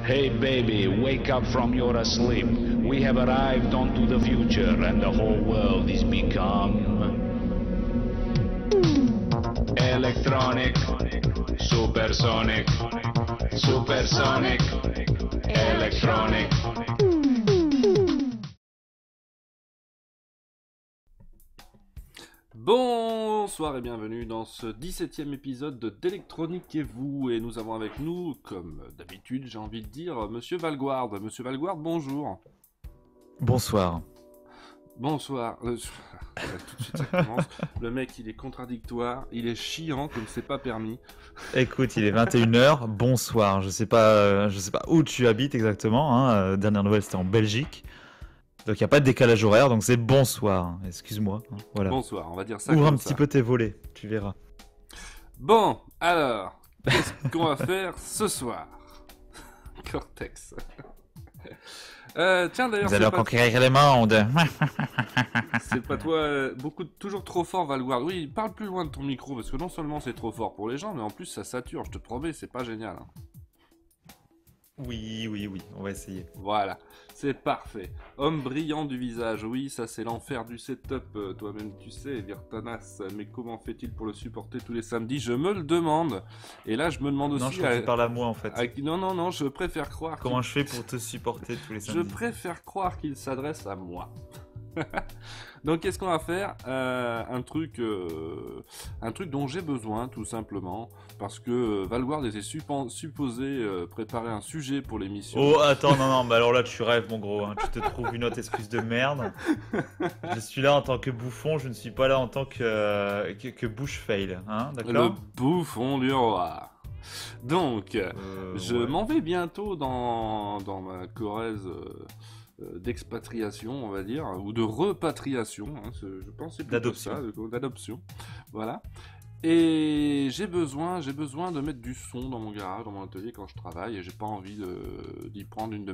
Hey baby, wake up from your sleep. We have arrived onto the future and the whole world is become electronic, supersonic, supersonic, electronic. Bonsoir et bienvenue dans ce 17e épisode d'Electronique et vous. Et nous avons avec nous, comme d'habitude, j'ai envie de dire, Monsieur Valguard. Monsieur Valguard, bonjour. Bonsoir. Bonsoir. Tout de suite, ça commence. Le mec, il est contradictoire, il est chiant comme c'est pas permis. Écoute, il est 21h, bonsoir. Je sais pas où tu habites exactement, hein. Dernière nouvelle, c'était en Belgique. Donc il n'y a pas de décalage horaire, donc c'est bonsoir. Excuse-moi. Hein. Voilà. Bonsoir, on va dire ça. Ouvre comme un ça. petit peu tes volets, tu verras. Bon, alors, qu'est-ce qu'on va faire ce soir? Cortex. Tiens d'ailleurs, Vous allez conquérir le monde. c'est pas toi, toujours trop fort Valguard. Oui, parle plus loin de ton micro parce que non seulement c'est trop fort pour les gens, mais en plus ça sature. Je te promets, c'est pas génial. Hein. Oui, on va essayer. Voilà, c'est parfait. Homme brillant du visage, oui, ça c'est l'enfer du setup, toi-même tu sais, Virtanas. Mais comment fait-il pour le supporter tous les samedis? Je me le demande. Et là, je me demande aussi. Non, je crois que tu parles à moi en fait. Non, je préfère croire. Comment je fais pour te supporter tous les samedis? Je préfère croire qu'il s'adresse à moi. Donc qu'est-ce qu'on va faire? Un truc dont j'ai besoin tout simplement parce que Valguard était supposé préparer un sujet pour l'émission. Oh attends, non, bah alors là tu rêves mon gros, hein. Tu te trouves une autre excuse de merde. Je suis là en tant que bouffon, je ne suis pas là en tant que bouche fail, hein, d'accord? Le bouffon du roi. Donc je ouais. m'en vais bientôt dans ma Corrèze d'expatriation, on va dire, ou de repatriation, hein, je pense c'est plutôt ça, d'adoption, voilà. Et j'ai besoin de mettre du son dans mon garage, dans mon atelier quand je travaille, et j'ai pas envie d'y prendre une de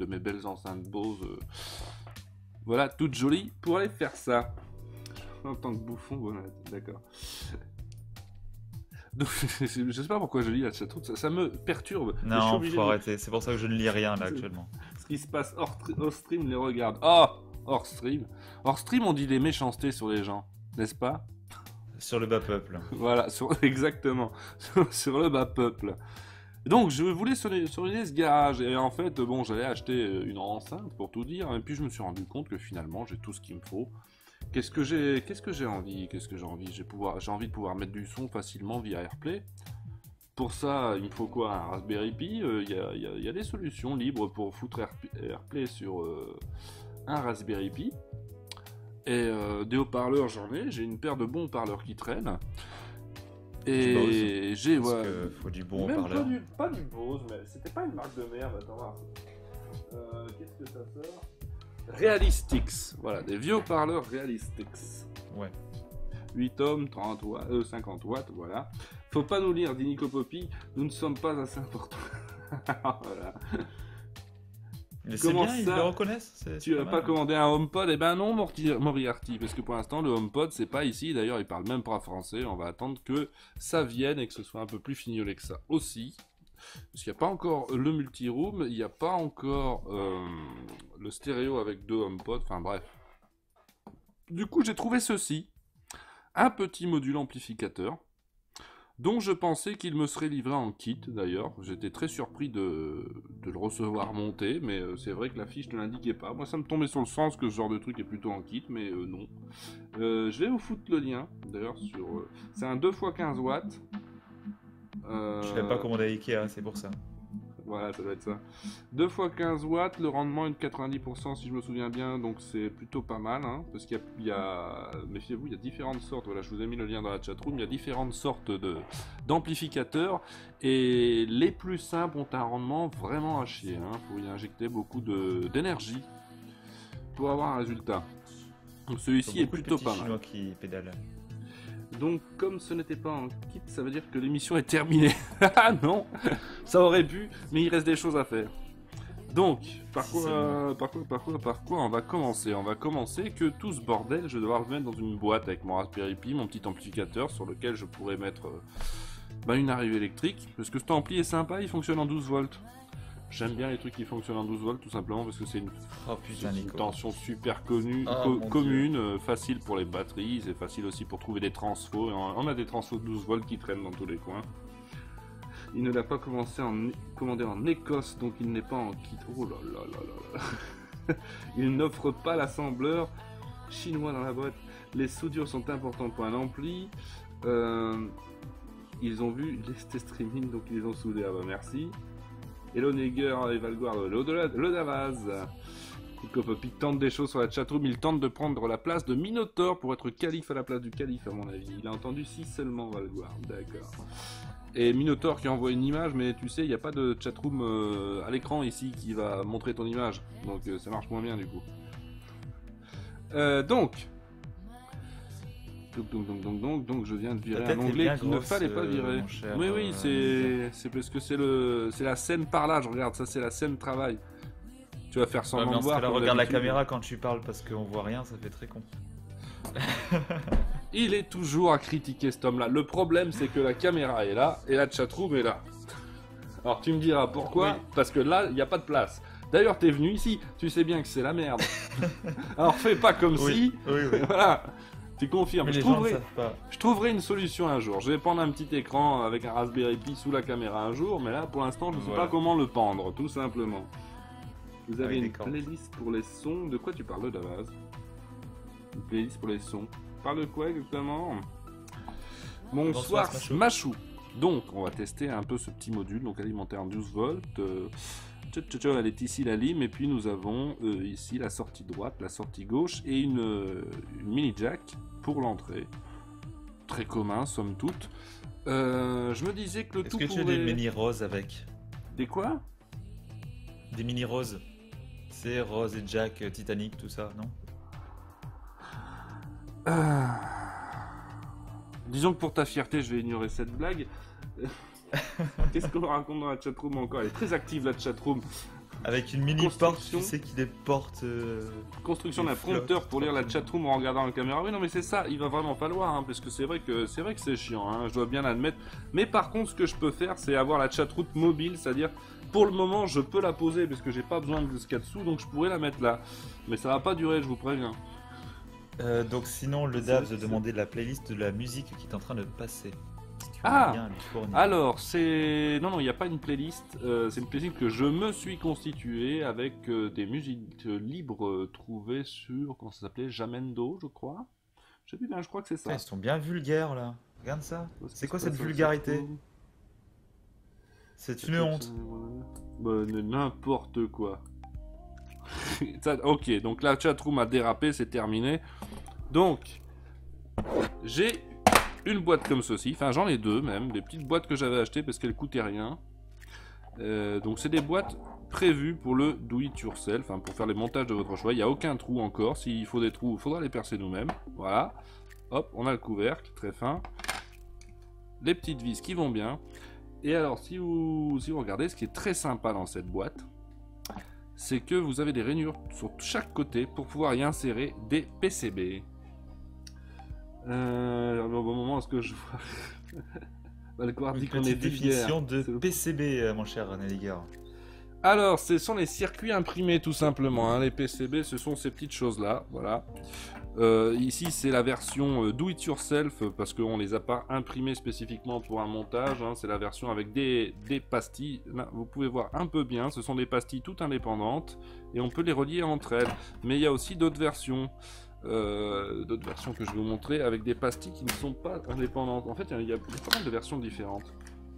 mes belles enceintes Bose, voilà, toute jolie, pour aller faire ça. En tant que bouffon, voilà, d'accord. Donc, je sais pas pourquoi je lis là, ça me perturbe. Non, faut arrêter, c'est pour ça que je ne lis rien là actuellement. Ce qui se passe hors stream les regarde. Oh, hors stream. Hors stream, on dit des méchancetés sur les gens, n'est-ce pas? Sur le bas peuple. Voilà, exactement. Sur le bas peuple. Donc, je voulais sonner ce garage. Et en fait, bon, j'allais acheter une enceinte pour tout dire. Et puis, je me suis rendu compte que finalement, j'ai tout ce qu'il me faut. Qu'est-ce que j'ai envie? J'ai envie de pouvoir mettre du son facilement via AirPlay. Pour ça, il me faut quoi? Un Raspberry Pi. Il y a des solutions libres pour foutre AirPlay sur un Raspberry Pi. Et des haut-parleurs, j'en ai. J'ai une paire de bons haut-parleurs qui traînent. Et j'ai... Parce que faut du bon haut-parleur. Pas du Bose, mais c'était pas une marque de merde. Attends, voir. Qu'est-ce que ça sort? Realistix. Voilà, des vieux haut-parleurs Realistix. Ouais. 8 ohms, 30 watts, 50 watts, voilà. Faut pas nous lire, dit Nico Poppy, nous ne sommes pas assez importants. Voilà. Mais c'est bien, ils le reconnaissent. Tu n'as pas commandé un HomePod? Eh ben non, Moriarty, parce que pour l'instant, le HomePod, c'est pas ici. D'ailleurs, il parle même pas français. On va attendre que ça vienne et que ce soit un peu plus fignolé que ça aussi. Parce qu'il n'y a pas encore le multi-room, il n'y a pas encore le stéréo avec 2 HomePod, enfin bref. Du coup, j'ai trouvé ceci. Un petit module amplificateur, dont je pensais qu'il me serait livré en kit d'ailleurs. J'étais très surpris de le recevoir monté, mais c'est vrai que la fiche ne l'indiquait pas. Moi, ça me tombait sur le sens que ce genre de truc est plutôt en kit, mais non. Je vais vous foutre le lien, d'ailleurs, sur... c'est un 2x15 watts. Je l'ai pas commandé à Ikea, c'est pour ça. Voilà, ça doit être ça. 2x15 watts, le rendement est de 90% si je me souviens bien, donc c'est plutôt pas mal, hein, parce qu'il y a... Méfiez-vous, il y a différentes sortes, voilà, je vous ai mis le lien dans la chatroom, il y a différentes sortes d'amplificateurs, et les plus simples ont un rendement vraiment à chier, hein, faut y injecter beaucoup d'énergie pour avoir un résultat. Donc celui-ci est plutôt pas mal. Chinois qui pédalent. Donc, comme ce n'était pas en kit, ça veut dire que l'émission est terminée. Ah non, ça aurait pu, mais il reste des choses à faire. Donc, par quoi on va commencer? On va commencer que tout ce bordel, je vais devoir le mettre dans une boîte avec mon Raspberry Pi, mon petit amplificateur sur lequel je pourrais mettre une arrivée électrique. Parce que cet ampli est sympa, il fonctionne en 12 volts. J'aime bien les trucs qui fonctionnent en 12 volts tout simplement parce que c'est une, Oh putain, une Nico. tension super Oh, mon commune, facile pour les batteries, c'est facile aussi pour trouver des transfos. Et on a des transfos de 12 volts qui traînent dans tous les coins. Il ne l'a pas commandé en Écosse, donc il n'est pas en kit. Oh là là là là là. Il n'offre pas l'assembleur chinois dans la boîte. Les soudures sont importantes pour un ampli. Ils ont vu les tests streaming, donc ils les ont soudés. Ah bah merci. Hello Neger et Valguard, le Davaz. Copopi tente des choses sur la chatroom, il tente de prendre la place de Minotaur pour être calife à la place du calife à mon avis. Il a entendu si seulement Valguard, d'accord. Et Minotaur qui envoie une image, mais tu sais, il n'y a pas de chatroom à l'écran ici qui va montrer ton image. Donc ça marche moins bien du coup. Donc je viens de virer un onglet qu'il ne fallait pas virer. Cher, Oui, c'est parce que c'est la scène parlage, regarde, ça c'est la scène travail. Tu vas faire Ouais, semblant mais en de ce voir. cas-là, comme regarde la d'habitude. caméra quand tu parles parce qu'on voit rien, ça fait très con. Il est toujours à critiquer cet homme-là. Le problème, c'est que la caméra est là et la chatroom est là. Alors tu me diras pourquoi? Oui. Parce que là, il n'y a pas de place. D'ailleurs, t'es venu ici, tu sais bien que c'est la merde. Alors fais pas comme si. Oui. Voilà, tu confirmes. Mais Je les gens ne trouverai, savent pas. je trouverai une solution un jour. Je vais prendre un petit écran avec un Raspberry Pi sous la caméra un jour, mais là, pour l'instant, je ne sais Voilà. pas comment le pendre, tout simplement. Vous avez Avec une des cordes. playlist pour les sons. De quoi tu parles, Davaz? Une playlist pour les sons. Parle de quoi exactement? Bonsoir, Smashou. Smashou. Donc, on va tester un peu ce petit module, donc alimentaire en 12 volts. Elle est ici la lime, et puis nous avons ici la sortie droite, la sortie gauche, et une mini jack pour l'entrée. Très commun, somme toute. Je me disais que le Est-ce tout que tu as pourrait... des mini roses avec? Des quoi? Des mini roses. C'est Rose et Jack, Titanic, tout ça, non? Disons que pour ta fierté, je vais ignorer cette blague. Qu'est-ce qu'on raconte dans la chatroom encore? Elle est très active la chatroom. Avec une mini porte, Construction. tu sais, qui des portes. Construction Des d'un flottes, prompteur pour lire la forcément. chatroom en regardant la caméra. Oui, non, mais c'est ça, il va vraiment falloir, hein, parce que c'est vrai que c'est chiant, hein, je dois bien l'admettre. Mais par contre, ce que je peux faire, c'est avoir la chatroom mobile, c'est-à-dire, pour le moment, je peux la poser parce que j'ai pas besoin de ce qu'il y a dessous, donc je pourrais la mettre là. Mais ça va pas durer, je vous préviens. Donc sinon, le DAV se demandait de la playlist de la musique qui est en train de passer. Si tu veux Ah bien lui fournir. Alors, c'est... Non, il n'y a pas une playlist. C'est une playlist que je me suis constituée avec des musiques libres trouvées sur... Comment ça s'appelait? Jamendo, je crois. Je sais plus bien, je crois que c'est ça. Putain, ils sont bien vulgaires là. Regarde ça. Parce que C'est quoi pas cette sur le vulgarité? chatroom. C'est une honte. Bah, n'importe quoi. Ok, donc la chatroom a dérapé, c'est terminé. Donc, j'ai une boîte comme ceci, enfin j'en ai deux même, des petites boîtes que j'avais achetées parce qu'elles coûtaient rien. Donc c'est des boîtes prévues pour le do it yourself, hein, pour faire les montages de votre choix. Il n'y a aucun trou encore, s'il faut des trous, il faudra les percer nous-mêmes. Voilà, hop, on a le couvercle, très fin. Les petites vis qui vont bien. Et alors si vous regardez, ce qui est très sympa dans cette boîte, c'est que vous avez des rainures sur chaque côté pour pouvoir y insérer des PCB. Au bon moment, est-ce que je vois... Valcourt dit Une qu'on est petite vulgaire. définition de C'est- PCB, mon cher Nelliger. Alors, ce sont les circuits imprimés tout simplement, hein. Les PCB, ce sont ces petites choses-là, voilà. Ici, c'est la version do it yourself, parce qu'on les a pas imprimés spécifiquement pour un montage, hein. C'est la version avec des pastilles. Là, vous pouvez voir un peu bien, ce sont des pastilles toutes indépendantes, et on peut les relier entre elles. Mais il y a aussi d'autres versions que je vais vous montrer, avec des pastilles qui ne sont pas indépendantes. En fait, il y a pas mal de versions différentes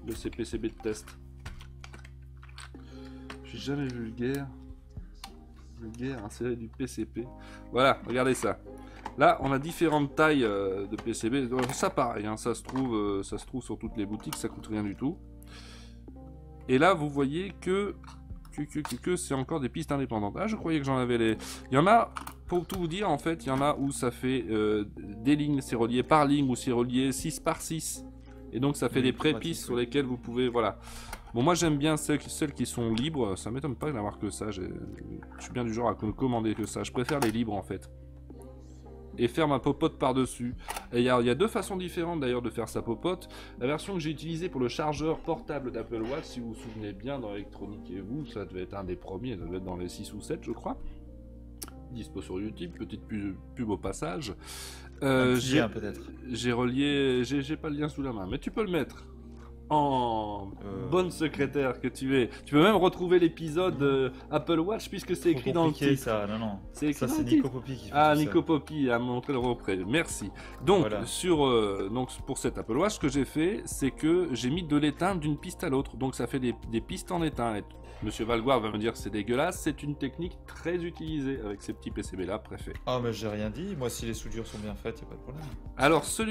de ces PCB de test. Je suis jamais vulgaire. Vulgaire, insérer du PCP. Voilà, regardez ça. Là, on a différentes tailles de PCB. Ça, pareil, hein, ça se trouve sur toutes les boutiques, ça coûte rien du tout. Et là, vous voyez que c'est encore des pistes indépendantes. Ah, je croyais que j'en avais les... Il y en a, pour tout vous dire, en fait, il y en a où ça fait des lignes, c'est relié par ligne, ou c'est relié 6 par 6. Et donc, ça fait Oui, des pratique, prépistes oui. sur lesquelles vous pouvez... Voilà. Bon, moi, j'aime bien celles qui sont libres. Ça m'étonne pas d'avoir que ça. Je suis bien du genre à commander que ça. Je préfère les libres, en fait. et faire ma popote par-dessus. Et il y a deux façons différentes d'ailleurs de faire sa popote. La version que j'ai utilisée pour le chargeur portable d'Apple Watch, si vous vous souvenez bien dans l'électronique et vous, ça devait être un des premiers, ça devait être dans les 6 ou 7 je crois. Dispo sur YouTube, petite pub au passage. Peut-être. J'ai relié, j'ai pas le lien sous la main, mais tu peux le mettre. En bonne secrétaire que tu es. Tu peux même retrouver l'épisode Apple Watch puisque c'est écrit dans le titre. Ça, non. C'est écrit ça, dans c'est le Nico titre. Poppy qui fait Ah, tout Nico ça. Poppy a montré le repré. Merci. Donc, Voilà. donc, pour cet Apple Watch, ce que j'ai fait, c'est que j'ai mis de l'étain d'une piste à l'autre. Donc, ça fait des pistes en étain. Et Monsieur Valgoire va me dire que c'est dégueulasse. C'est une technique très utilisée avec ces petits PCB là préfets. Ah, mais j'ai rien dit. Moi, si les soudures sont bien faites, y a pas de problème. Alors, ces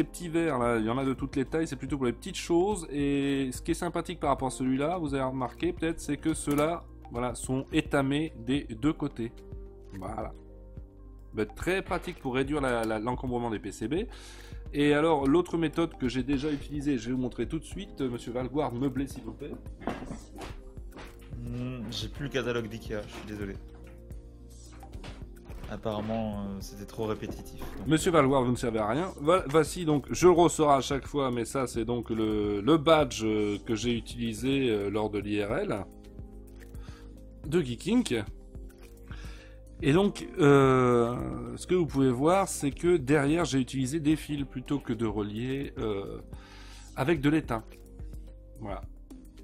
petits verres là, il y en a de toutes les tailles, c'est plutôt pour les petites choses. Et ce qui est sympathique par rapport à celui-là, vous avez remarqué peut-être, c'est que ceux-là, voilà, sont étamés des deux côtés. Voilà. Ben, très pratique pour réduire l'encombrement des PCB. Et alors, l'autre méthode que j'ai déjà utilisée, je vais vous montrer tout de suite, Monsieur Valgoire, meublé s'il vous plaît. J'ai plus le catalogue d'Ikea, je suis désolé. Apparemment, c'était trop répétitif. Donc... Monsieur Valgoire, vous ne servez à rien. Voici donc, je le ressors à chaque fois, mais ça c'est donc le badge que j'ai utilisé lors de l'IRL de Geeking. Et donc, ce que vous pouvez voir, c'est que derrière j'ai utilisé des fils plutôt que de relier avec de l'étain. Voilà.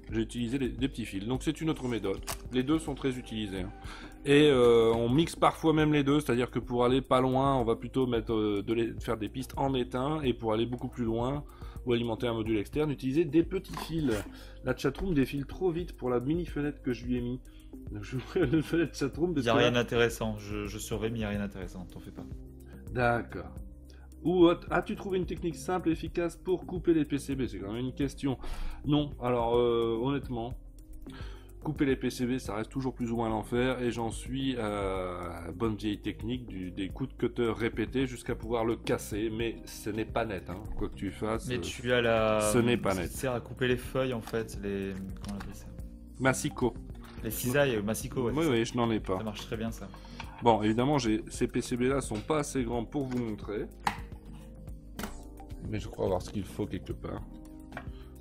J'ai utilisé des petits fils. Donc c'est une autre méthode. Les deux sont très utilisés. Hein. Et on mixe parfois même les deux, c'est-à-dire que pour aller pas loin, on va plutôt mettre faire des pistes en étain, et pour aller beaucoup plus loin ou alimenter un module externe, utiliser des petits fils. La chatroom défile trop vite pour la mini fenêtre que je lui ai mis. Donc je ouvre une fenêtre chatroom. Il n'y a rien d'intéressant, je surveille, mais il n'y a rien d'intéressant, t'en fais pas. D'accord. Ou as-tu trouvé une technique simple et efficace pour couper les PCB? C'est quand même une question. Non, alors honnêtement, couper les PCB ça reste toujours plus ou moins l'enfer et j'en suis à bonne vieille technique des coups de cutter répétés jusqu'à pouvoir le casser, mais ce n'est pas net, hein. Quoi que tu fasses. Mais tu as la... Ce n'est pas net. Ça sert à couper les feuilles en fait, les... Comment on appelle ça? Massico. Les cisailles, Massico, ouais. Oui, je n'en ai pas. Ça marche très bien ça. Bon, évidemment, ces PCB là sont pas assez grands pour vous montrer. Mais je crois avoir ce qu'il faut quelque part.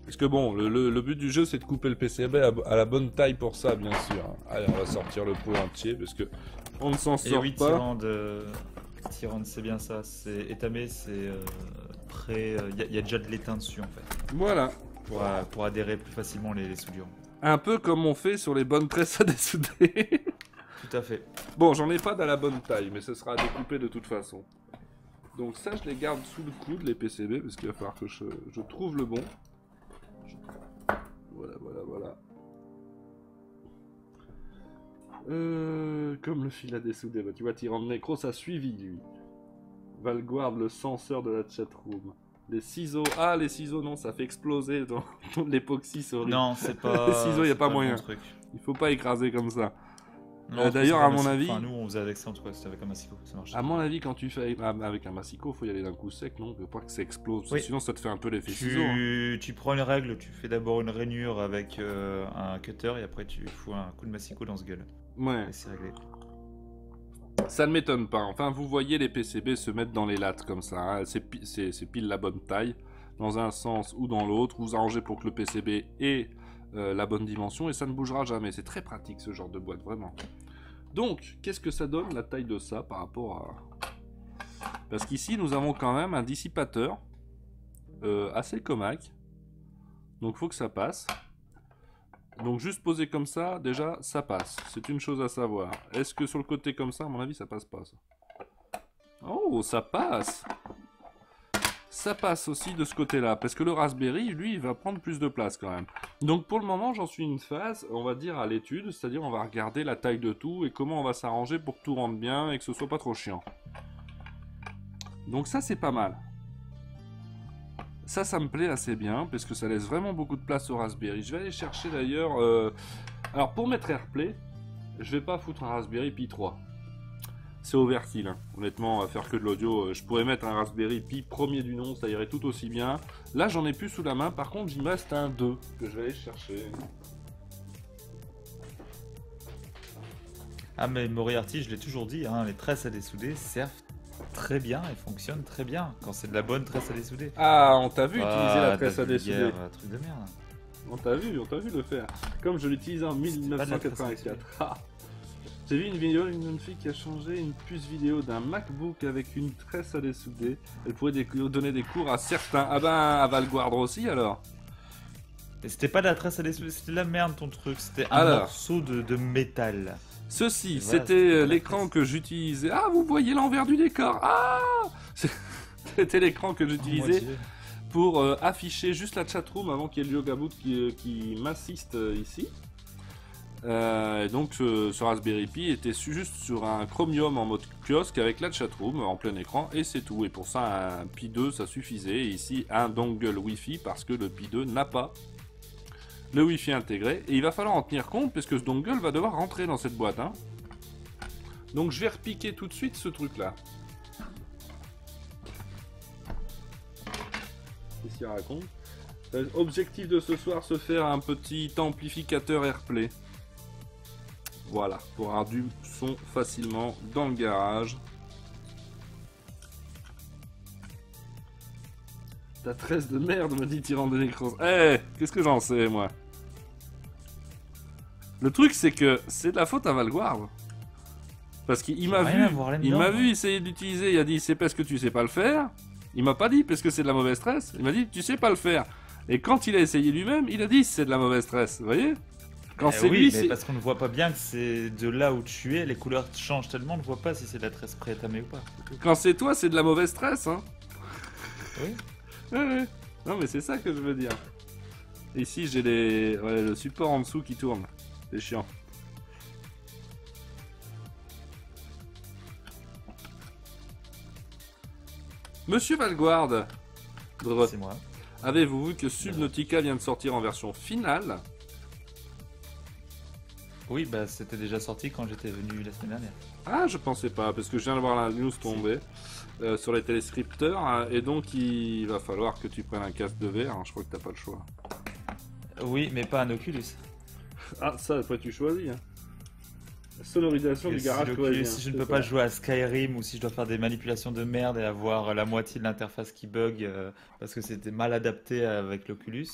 Parce que bon, le but du jeu c'est de couper le PCB à la bonne taille pour ça, bien sûr. Allez, on va sortir le pot entier parce que on ne s'en sort pas. Tyrande, c'est bien ça. C'est étamé, c'est prêt. Il y a déjà de l'étain dessus en fait. Voilà. Pour adhérer plus facilement les soudures. Un peu comme on fait sur les bonnes tresses à dessouder. Tout à fait. Bon, j'en ai pas dans la bonne taille, mais ce sera à découper de toute façon. Donc ça, je les garde sous le coude, les PCB, parce qu'il va falloir que je trouve le bon. Voilà. Comme le fil à dessouder, bah, tu vois, Tyrande Necros a suivi, lui. Valgoire, le censeur de la chatroom. Les ciseaux, les ciseaux, non, ça fait exploser dans l'époxy sur Non, c'est pas... Les ciseaux, il n'y a pas moyen. Bon Il faut pas écraser comme ça. Non, d'ailleurs, à mon avis... Enfin, nous, on faisait avec ça, en tout cas, c'était avec un Massico, ça marche. À mon avis, quand tu fais avec un Massico, il faut y aller d'un coup sec, non? Il ne faut pas que ça explose, Oui. Sinon ça te fait un peu l'effet ciseau. Hein. Tu prends une règle, tu fais d'abord une rainure avec un cutter, et après tu fous un coup de Massico dans ce gueule. Ouais. Et c'est réglé. Ça ne m'étonne pas. Enfin, vous voyez les PCB se mettre dans les lattes comme ça. Hein. C'est pile la bonne taille, dans un sens ou dans l'autre. Vous arrangez pour que le PCB ait la bonne dimension et ça ne bougera jamais. C'est très pratique ce genre de boîte, vraiment. Donc, qu'est-ce que ça donne la taille de ça par rapport à... Parce qu'ici, nous avons quand même un dissipateur assez comaque. Donc, il faut que ça passe. Donc, juste posé comme ça, déjà, ça passe. C'est une chose à savoir. Est-ce que sur le côté comme ça, à mon avis, ça passe pas, ça? Oh, ça passe! Ça passe aussi de ce côté-là, parce que le Raspberry, lui, il va prendre plus de place quand même. Donc pour le moment, j'en suis une phase, on va dire, à l'étude, c'est-à-dire on va regarder la taille de tout et comment on va s'arranger pour que tout rentre bien et que ce soit pas trop chiant. Donc ça, c'est pas mal. Ça me plaît assez bien, parce que ça laisse vraiment beaucoup de place au Raspberry. Je vais aller chercher d'ailleurs... Alors pour mettre AirPlay, je vais pas foutre un Raspberry Pi 3. C'est overkill, hein. Honnêtement, à faire que de l'audio, je pourrais mettre un Raspberry Pi premier du nom, ça irait tout aussi bien. Là, j'en ai plus sous la main, par contre, il me reste un 2 que je vais aller chercher. Ah mais Moriarty, je l'ai toujours dit, hein, les tresses à dessouder servent très bien et fonctionne très bien quand c'est de la bonne tresse à dessouder. Ah, on t'a vu utiliser la tresse à dessouder. vulgaire, truc de merde. On t'a vu le faire. Comme je l'utilisais en pas de la tresse à 1984. Ah. J'ai vu une vidéo d'une jeune fille qui a changé une puce vidéo d'un MacBook avec une tresse à dessouder. Elle pourrait donner des cours à certains. Ah ben, à Valguard aussi alors. Et c'était pas de la tresse à dessouder, c'était de la merde ton truc. C'était un Alors. morceau de métal. Ceci, Voilà, c'était c'était la l'écran tresse. que j'utilisais. Ah, vous voyez l'envers du décor. Ah c'était l'écran que Oh, mon j'utilisais Dieu. pour afficher juste la chatroom avant qu'il y ait le Yoga Boot qui m'assiste ici. Et donc ce Raspberry Pi était juste sur un Chromium en mode kiosque avec la chatroom en plein écran et c'est tout. Et pour ça un Pi 2 ça suffisait. Et ici un dongle Wi-Fi parce que le Pi 2 n'a pas le Wi-Fi intégré. Et il va falloir en tenir compte parce que ce dongle va devoir rentrer dans cette boîte. Hein. Donc je vais repiquer tout de suite ce truc là. Qu'est-ce qu'il raconte? Objectif de ce soir, se faire un petit amplificateur AirPlay. Voilà, pour avoir du son facilement dans le garage. Ta tresse de merde, me dit Tyran de l'écran. Eh, qu'est-ce que j'en sais, moi? Le truc, c'est que c'est de la faute à Valguard. Parce qu'il m'a rien à vu, voir là-dedans, il m'a moi. vu essayer d'utiliser, il a dit c'est parce que tu sais pas le faire. Il m'a pas dit parce que c'est de la mauvaise tresse, il m'a dit tu sais pas le faire. Et quand il a essayé lui-même, il a dit c'est de la mauvaise tresse, vous voyez? Quand c'est oui, lui, mais c'est... parce qu'on ne voit pas bien que c'est de là où tu es, les couleurs changent tellement, on ne voit pas si c'est de la tresse pré-étamée ou pas. Quand c'est toi, c'est de la mauvaise tresse, hein. Oui. Ouais. Non, mais c'est ça que je veux dire. Ici, j'ai le support en dessous qui tourne. C'est chiant. Monsieur Valguard, C'est moi. avez-vous vu que Subnautica vient de sortir en version finale? Oui, bah c'était déjà sorti quand j'étais venu la semaine dernière. Ah, je pensais pas, parce que je viens de voir la news tomber sur les téléscripteurs, hein, et donc il va falloir que tu prennes un casque de verre, hein, je crois que t'as pas le choix. Oui, mais pas un Oculus. Ah, ça, après tu choisis. Hein. La sonorisation du garage L'Oculus, si je ne peux pas jouer à Skyrim ou si je dois faire des manipulations de merde et avoir la moitié de l'interface qui bug parce que c'était mal adapté avec l'Oculus.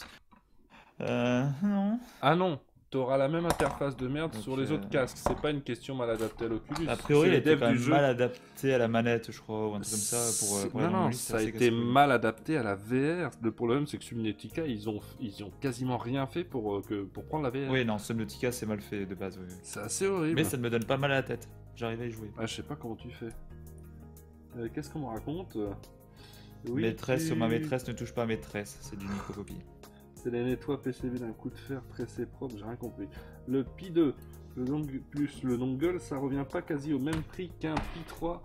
Non. Ah non, t'auras la même interface de merde Donc, sur les autres casques, c'est pas une question mal adaptée à l'Oculus. A priori, c'est il les était devs quand même du jeu. mal adapté à la manette, je crois, ou un truc comme ça. Pour Non, les non, non-Oculus, ça a c'est été assez casse-couille. mal adapté à la VR. Le problème, c'est que Subnautica, ils ont quasiment rien fait pour prendre la VR. Oui, non, Subnautica, c'est mal fait de base. Oui. C'est assez horrible. Mais ça ne me donne pas mal à la tête. J'arrive à y jouer. Ah, je sais pas comment tu fais. Qu'est-ce qu'on me raconte? Ma maîtresse ne touche pas à maîtresse, c'est du Nicocopie. C'est les nettoie PCB d'un coup de fer pressé propre, j'ai rien compris. Le Pi 2 plus le dongle, ça revient pas quasi au même prix qu'un Pi 3.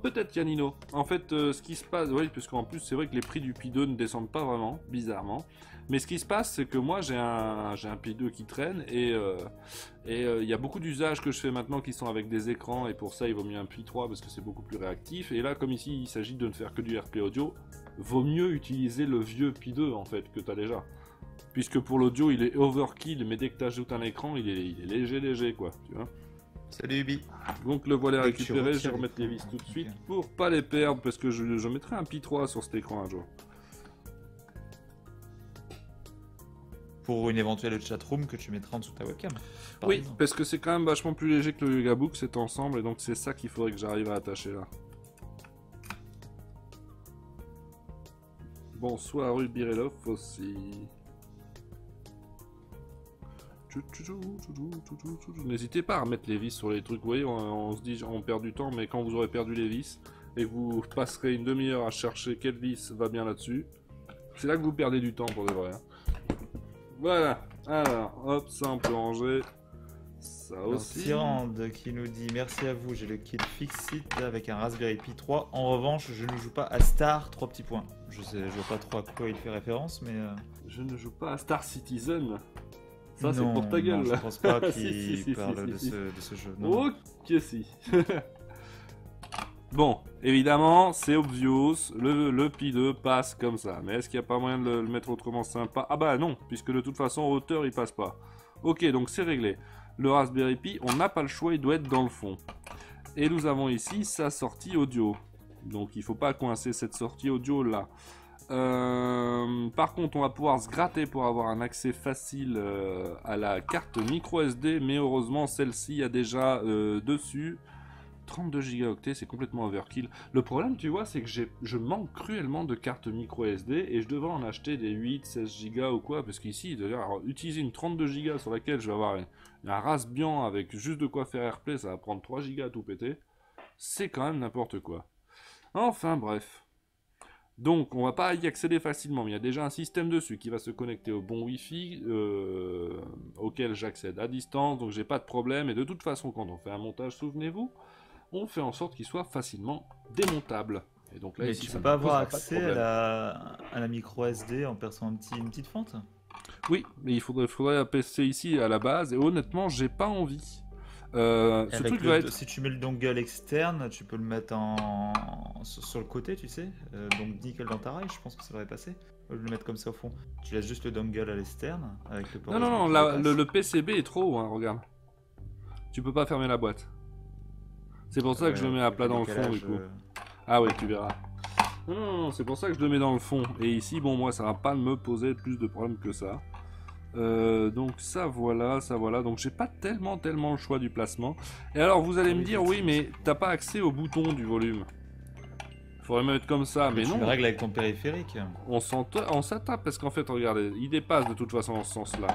Peut-être Yanino. En fait, ce qui se passe, oui, parce qu'en plus, c'est vrai que les prix du Pi 2 ne descendent pas vraiment, bizarrement. Mais ce qui se passe, c'est que moi, j'ai un Pi 2 qui traîne et il y a beaucoup d'usages que je fais maintenant qui sont avec des écrans et pour ça, il vaut mieux un Pi 3 parce que c'est beaucoup plus réactif. Et là, comme ici, il s'agit de ne faire que du AirPlay audio, vaut mieux utiliser le vieux Pi 2 en fait que tu as déjà. Puisque pour l'audio, il est overkill, mais dès que tu ajoutes un écran, il est léger, quoi, tu vois. Salut Ubi. Donc le voilà Dès que tu récupéré, je retires vais remettre les les vis écrans. tout de suite Ok. pour pas les perdre, parce que je mettrai un Pi 3 sur cet écran un jour. Pour une éventuelle chatroom que tu mettras en dessous de ta webcam. par Oui, exemple. parce que c'est quand même vachement plus léger que le Yoga Book, cet ensemble, et donc c'est ça qu'il faudrait que j'arrive à attacher là. Bonsoir Rubirelov aussi. N'hésitez pas à remettre les vis sur les trucs, vous voyez, on se dit on perd du temps, mais quand vous aurez perdu les vis, et que vous passerez une demi-heure à chercher quelle vis va bien là-dessus, c'est là que vous perdez du temps pour de vrai. Hein. Voilà, alors, hop, ça on peut ranger. Ça Alors, aussi. Tyrande qui nous dit merci à vous, j'ai le kit Fixit avec un Raspberry Pi 3. En revanche, je ne joue pas à Star 3 petits points. Je vois pas trop à quoi il fait référence, mais. Je ne joue pas à Star Citizen. Ça, c'est non, pour ta gueule, non, là. je pense pas Si, qu'il si, si, parle si, de, si. de ce jeu. Non. Ok, si. Bon, évidemment, c'est obvious. Le Pi 2 passe comme ça. Mais est-ce qu'il n'y a pas moyen de le mettre autrement sympa? Ah bah non, puisque de toute façon, en hauteur, il passe pas. Ok, donc c'est réglé. Le Raspberry Pi, on n'a pas le choix, il doit être dans le fond. Et nous avons ici sa sortie audio. Donc il faut pas coincer cette sortie audio là. Par contre, on va pouvoir se gratter pour avoir un accès facile à la carte micro SD, mais heureusement celle-ci a déjà dessus 32 gigaoctets, c'est complètement overkill. Le problème, tu vois, c'est que je manque cruellement de cartes micro SD et je devrais en acheter des 8, 16 Go ou quoi, parce qu'ici, d'ailleurs, utiliser une 32 Go sur laquelle je vais avoir un Raspbian avec juste de quoi faire AirPlay, ça va prendre 3 Go à tout péter. C'est quand même n'importe quoi. Enfin, bref. Donc, on va pas y accéder facilement, mais il y a déjà un système dessus qui va se connecter au bon Wi-Fi auquel j'accède à distance, donc j'ai pas de problème. Et de toute façon, quand on fait un montage, souvenez-vous, on fait en sorte qu'il soit facilement démontable. Et donc là, Mais ici, tu ça peux pas ne posera avoir pas de accès problème. à la micro SD en perçant une petite fente? Oui, mais il faudrait un PC ici à la base, et honnêtement, j'ai pas envie. Ce Avec truc va être... Si tu mets le dongle externe, tu peux le mettre sur le côté, tu sais. Donc nickel dans ta rail, je pense que ça devrait passer. Au lieu de le mettre comme ça au fond. Tu laisses juste le dongle à l'externe avec le port Non, non, USB non, qui dépasse. le PCB est trop haut, hein, regarde. Tu peux pas fermer la boîte. C'est pour ça que je le mets à avec plat le dans le fond, décalage, du coup. Ah ouais, tu verras. Non, non, non, c'est pour ça que je le mets dans le fond. Et ici, bon, moi, ça va pas me poser plus de problèmes que ça. Donc ça voilà, ça voilà. Donc j'ai pas tellement le choix du placement. Et alors vous allez me dire, oui, mais t'as pas accès au bouton du volume. Faudrait me mettre comme ça, mais tu non. le règles avec ton périphérique. On s'attaque parce qu'en fait, regardez, il dépasse de toute façon dans ce sens-là.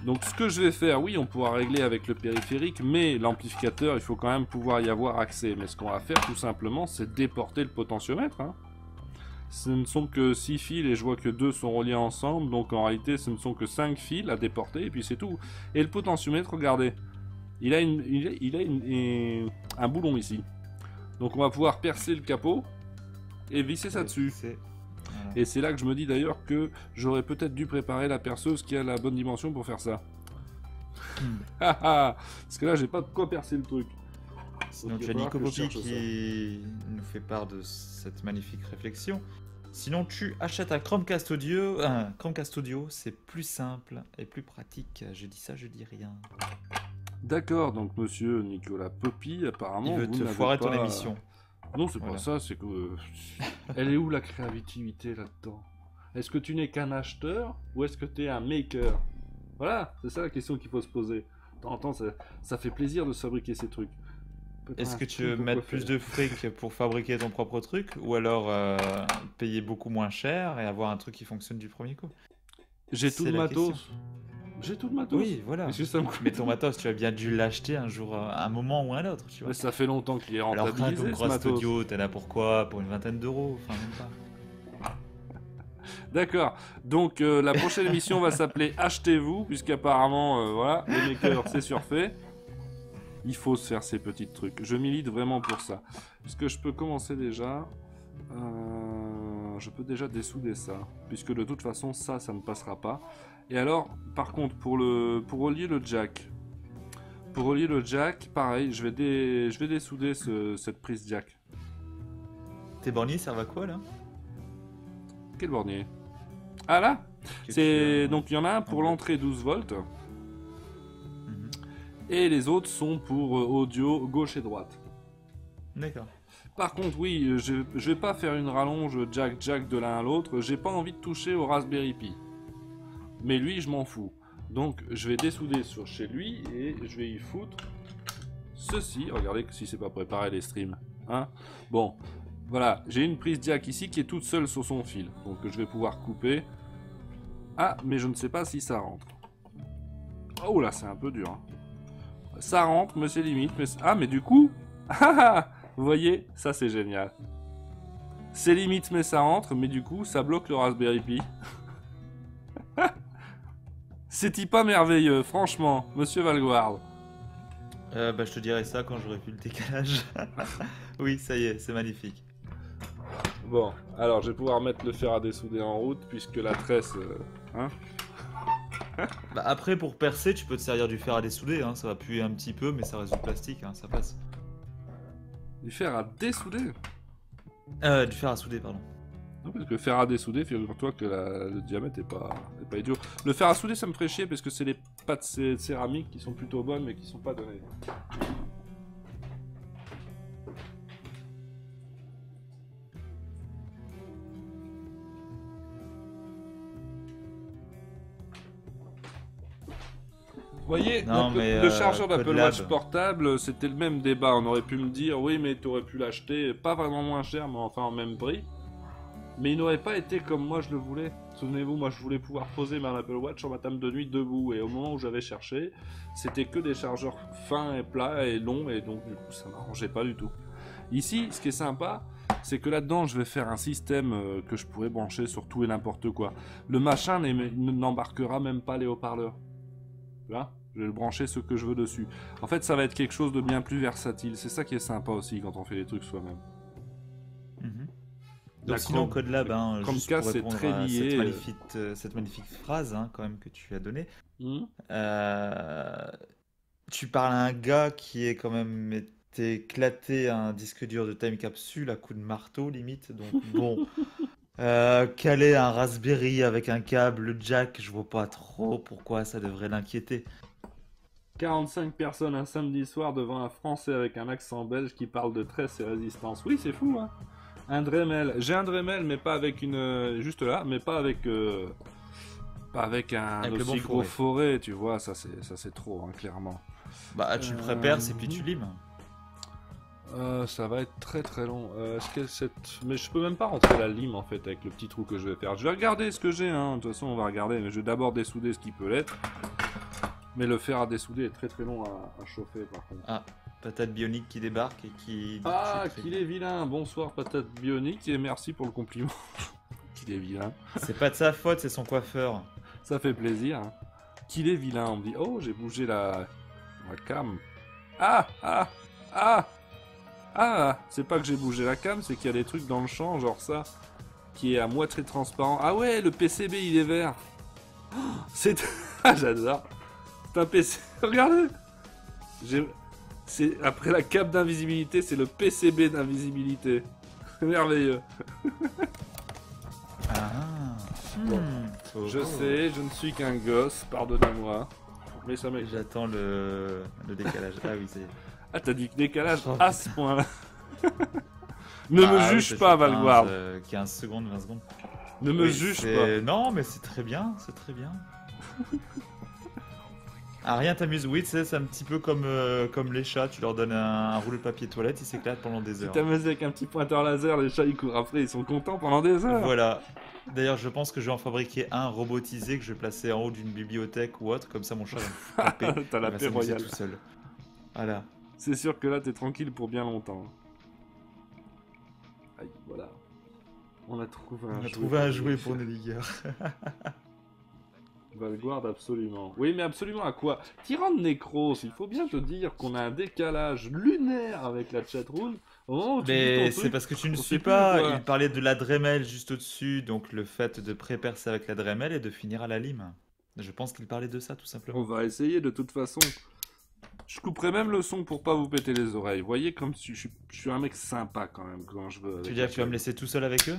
Donc ce que je vais faire, oui, on pourra régler avec le périphérique, mais l'amplificateur, il faut quand même pouvoir y avoir accès. Mais ce qu'on va faire tout simplement, c'est déporter le potentiomètre. Hein. Ce ne sont que 6 fils et je vois que 2 sont reliés ensemble, donc en réalité ce ne sont que 5 fils à déporter et puis c'est tout. Et le potentiomètre, regardez, il a un boulon ici. Donc on va pouvoir percer le capot et visser ça dessus. Voilà. Et c'est là que je me dis d'ailleurs que j'aurais peut-être dû préparer la perceuse qui a la bonne dimension pour faire ça. Parce que là j'ai pas de quoi percer le truc. Sinon tu as Nico Poppy qui nous fait part de cette magnifique réflexion. Sinon tu achètes un Chromecast Audio. Un Chromecast Audio, c'est plus simple et plus pratique. Je dis ça, je dis rien. D'accord, donc monsieur Nicolas Poppy, apparemment... Il veut te foirer ton émission. Non, c'est Voilà. pas ça, c'est que... Elle est où la créativité là-dedans? Est-ce que tu n'es qu'un acheteur ou est-ce que tu es un maker? Voilà, c'est ça la question qu'il faut se poser. De temps en temps, ça fait plaisir de fabriquer ces trucs. Est-ce que tu veux mettre plus de fric pour fabriquer ton propre truc ou alors payer beaucoup moins cher et avoir un truc qui fonctionne du premier coup? J'ai tout C'est le la matos. question. J'ai tout le matos. Oui, voilà. Est-ce que ça me coûte? Mais ton matos, tu as bien dû l'acheter un jour, à un moment ou à un autre, tu vois. Mais ça fait longtemps qu'il est Alors qu'un rentabilisé, ce Chromecast matos. Audio, t'es là pour quoi? Pour une vingtaine d'euros, enfin même pas. D'accord, donc la prochaine émission va s'appeler Achetez-vous, puisqu'apparemment, voilà, les makers, c'est surfait. Il faut se faire ces petits trucs. Je milite vraiment pour ça. Est-ce que je peux commencer déjà? Je peux déjà dessouder ça, puisque de toute façon, ça ne passera pas. Et alors, par contre, pour relier le jack, pareil, je vais dessouder cette prise jack. Tes borniers servent à quoi là? Quel bornier? Ah là, donc il y en a un pour l'entrée 12 volts. Et les autres sont pour audio gauche et droite. D'accord. Par contre, oui, je vais pas faire une rallonge jack de l'un à l'autre. J'ai pas envie de toucher au Raspberry Pi. Mais lui, je m'en fous. Donc, je vais dessouder sur chez lui et je vais y foutre ceci. Regardez si c'est pas préparé les streams. Hein, bon, voilà. J'ai une prise jack ici qui est toute seule sur son fil. Donc, je vais pouvoir couper. Ah, mais je ne sais pas si ça rentre. Oh là, c'est un peu dur. Hein. Ça rentre, mais c'est limite. Mais ah, mais du coup... Vous voyez, ça c'est génial. C'est limite, mais ça rentre, mais du coup, ça bloque le Raspberry Pi. C'est pas merveilleux, franchement, monsieur Valguard. Je te dirai ça quand j'aurai vu le décalage. Oui, ça y est, c'est magnifique. Bon, alors je vais pouvoir mettre le fer à dessouder en route, puisque la tresse... hein. Bah après, pour percer, tu peux te servir du fer à dessouder, hein. Ça va puer un petit peu, mais ça reste du plastique, hein, ça passe. Du fer à dessouder? Du fer à souder, pardon. Non, parce que le fer à dessouder, figure-toi que le diamètre est pas idiot. Le fer à souder, ça me ferait chier, parce que c'est les pâtes céramiques qui sont plutôt bonnes, mais qui sont pas données. Vous voyez, Non, donc, mais, le chargeur d'Apple Codelab. Watch portable, c'était le même débat. On aurait pu me dire, oui, mais tu aurais pu l'acheter, pas vraiment moins cher, mais enfin en même prix. Mais il n'aurait pas été comme moi je le voulais. Souvenez-vous, moi je voulais pouvoir poser ma Apple Watch sur ma table de nuit debout. Et au moment où j'avais cherché, c'était que des chargeurs fins et plats et longs. Et donc du coup, ça m'arrangeait pas du tout. Ici, ce qui est sympa, c'est que là-dedans, je vais faire un système que je pourrais brancher sur tout et n'importe quoi. Le machin n'embarquera même pas les haut-parleurs. Là, je vais le brancher ce que je veux dessus. En fait, ça va être quelque chose de bien plus versatile. C'est ça qui est sympa aussi quand on fait les trucs soi-même. Mhm. La Donc sinon, Codelab, hein, juste Chromecast, pour c'est répondre très à lié. cette magnifique phrase hein, quand même que tu as donnée, Hmm. tu parles à un gars qui est quand même été éclaté un disque dur de time capsule à coups de marteau limite. Donc bon, caler un Raspberry avec un câble jack, je vois pas trop pourquoi ça devrait l'inquiéter. 45 personnes un samedi soir devant un Français avec un accent belge qui parle de tresse et résistance. Oui, c'est fou, hein. Un Dremel. J'ai un Dremel, mais pas avec une... juste là, mais pas avec... pas avec un Avec le aussi bon gros fourré. forêt, tu vois. Ça, c'est trop, hein, clairement. Bah tu prépares et puis tu limes. Ça va être très très long. Mais je peux même pas rentrer la lime en fait avec le petit trou que je vais faire. Je vais regarder ce que j'ai, hein. De toute façon on va regarder, mais je vais d'abord dessouder ce qui peut l'être. Mais le fer à dessouder est très très long à chauffer par contre. Ah, patate bionique qui débarque et qui... Ah, c'est très qu'il bien. est vilain. Bonsoir patate bionique et merci pour le compliment. Qu'il est vilain. C'est pas de sa faute, c'est son coiffeur. Ça fait plaisir. Hein. Qu'il est vilain. On me dit, oh j'ai bougé la cam. Ah ah ah. Ah, c'est pas que j'ai bougé la cam, c'est qu'il y a des trucs dans le champ, genre ça, qui est à moitié transparent. Ah ouais, le PCB il est vert. Oh, c'est... Ah, j'adore. C'est un PC... Regardez. C'est... Après la cape d'invisibilité, c'est le PCB d'invisibilité. Merveilleux. Ah. Bon. Oh, Je oh. sais, je ne suis qu'un gosse, pardonnez-moi. Mais ça m'est... J'attends le décalage. Ah oui, ça y est. Ah, t'as du décalage Oh, à putain. ce point-là. Ne me Ah oui, juge ça pas, fait Valguard. 15 secondes, 20 secondes. Ne me Oui, juge c'est- pas. Non, mais c'est très bien, c'est très bien. Ah, rien t'amuse, oui, tu sais, c'est un petit peu comme les chats, tu leur donnes un rouleau de papier toilette, ils s'éclatent pendant des Si heures. t'amuses avec un petit pointeur laser, les chats ils courent après, ils sont contents pendant des heures. Voilà. D'ailleurs, je pense que je vais en fabriquer un robotisé que je vais placer en haut d'une bibliothèque ou autre, comme ça mon chat va me taper. T'as la il va paix s'amuser royale. tout seul. Voilà. C'est sûr que là t'es tranquille pour bien longtemps. Aïe, voilà. On a trouvé un On a jouet. trouvé un jouet pour Nelliger. Valguard, absolument. Oui, mais absolument à quoi? Tyrande Necros, il faut bien te dire qu'on a un décalage lunaire avec la chatroom. Au moment où tu dis Mais ton c'est truc, parce que tu ne on suis sait plus pas. quoi. Il parlait de la Dremel juste au-dessus, donc le fait de pré-percer avec la Dremel et de finir à la lime. Je pense qu'il parlait de ça tout On simplement. va essayer de toute façon. Je couperai même le son pour pas vous péter les oreilles. Vous voyez comme je suis un mec sympa quand même quand je veux. Tu avec veux dire la que tu vas me chatroom. laisser tout seul avec eux?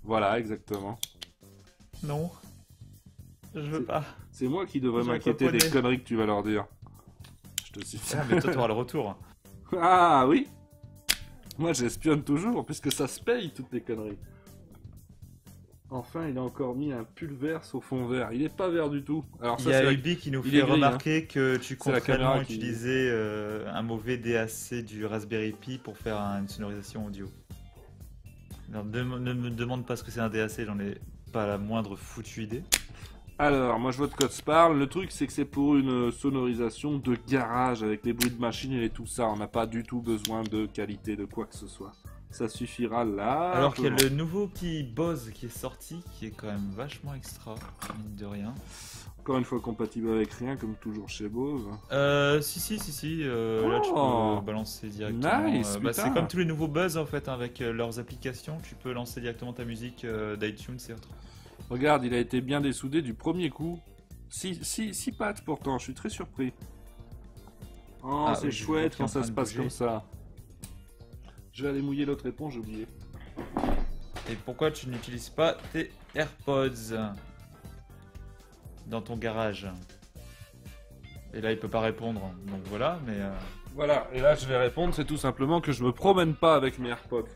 Voilà, exactement. Non. Je veux pas. C'est moi qui devrais J'ai un m'inquiéter des poponnet. conneries que tu vas leur dire. Je te cite. Ah, mais toi, t'auras le retour. Ah oui. Moi j'espionne toujours puisque ça se paye toutes les conneries. Enfin, il a encore mis un pull vert au fond vert. Il est pas vert du tout. Alors Il ça y a c'est la... Ubi qui nous il fait est gris, remarquer que tu C'est la comptes caméra réellement qui- utiliser un mauvais DAC du Raspberry Pi pour faire une sonorisation audio. Alors, ne me demande pas ce que c'est un DAC, j'en ai pas la moindre foutue idée. Alors, moi je vois de quoi tu parles. Le truc c'est que c'est pour une sonorisation de garage avec les bruits de machine et tout ça. On n'a pas du tout besoin de qualité de quoi que ce soit. Ça suffira là. Alors qu'il y a le nouveau petit Bose qui est sorti, qui est quand même vachement extra, mine de rien. Encore une fois compatible avec rien comme toujours chez Bose. Si, là tu Oh. peux balancer directement. Nice, Bah, c'est putain. comme tous les nouveaux Buzz en fait, hein, avec leurs applications, tu peux lancer directement ta musique d'iTunes et autres. Regarde, il a été bien dessoudé du premier coup. 6 pattes pourtant, je suis très surpris. Oh, Ah, c'est oui, je chouette vois quand qu'il est en ça se train de passe bouger. comme ça. Je vais aller mouiller l'autre éponge, j'ai oublié. Et pourquoi tu n'utilises pas tes AirPods dans ton garage? Et là il peut pas répondre, donc voilà, mais Voilà, et là je vais répondre, c'est tout simplement que je me promène pas avec mes AirPods.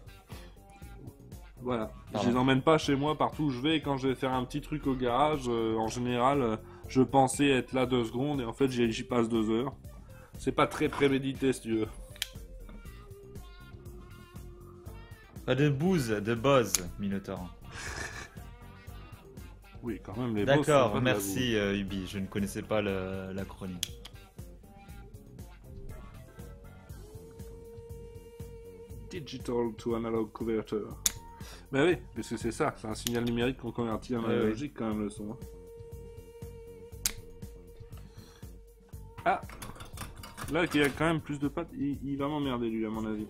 Voilà, Pardon. je les emmène pas chez moi partout où je vais, et quand je vais faire un petit truc au garage, en général, Je pensais être là 2 secondes et en fait j'y passe 2 heures. C'est pas très prémédité si tu veux. Pas de bouse, de buzz, Minotaur. Oui, quand même, les boss. D'accord, merci Ubi, je ne connaissais pas l'acronyme. Digital to analog converter. Bah oui, parce que c'est ça, c'est un signal numérique qu'on convertit en analogique quand même le son. Ah, là il y a quand même plus de pattes, il va m'emmerder lui à mon avis.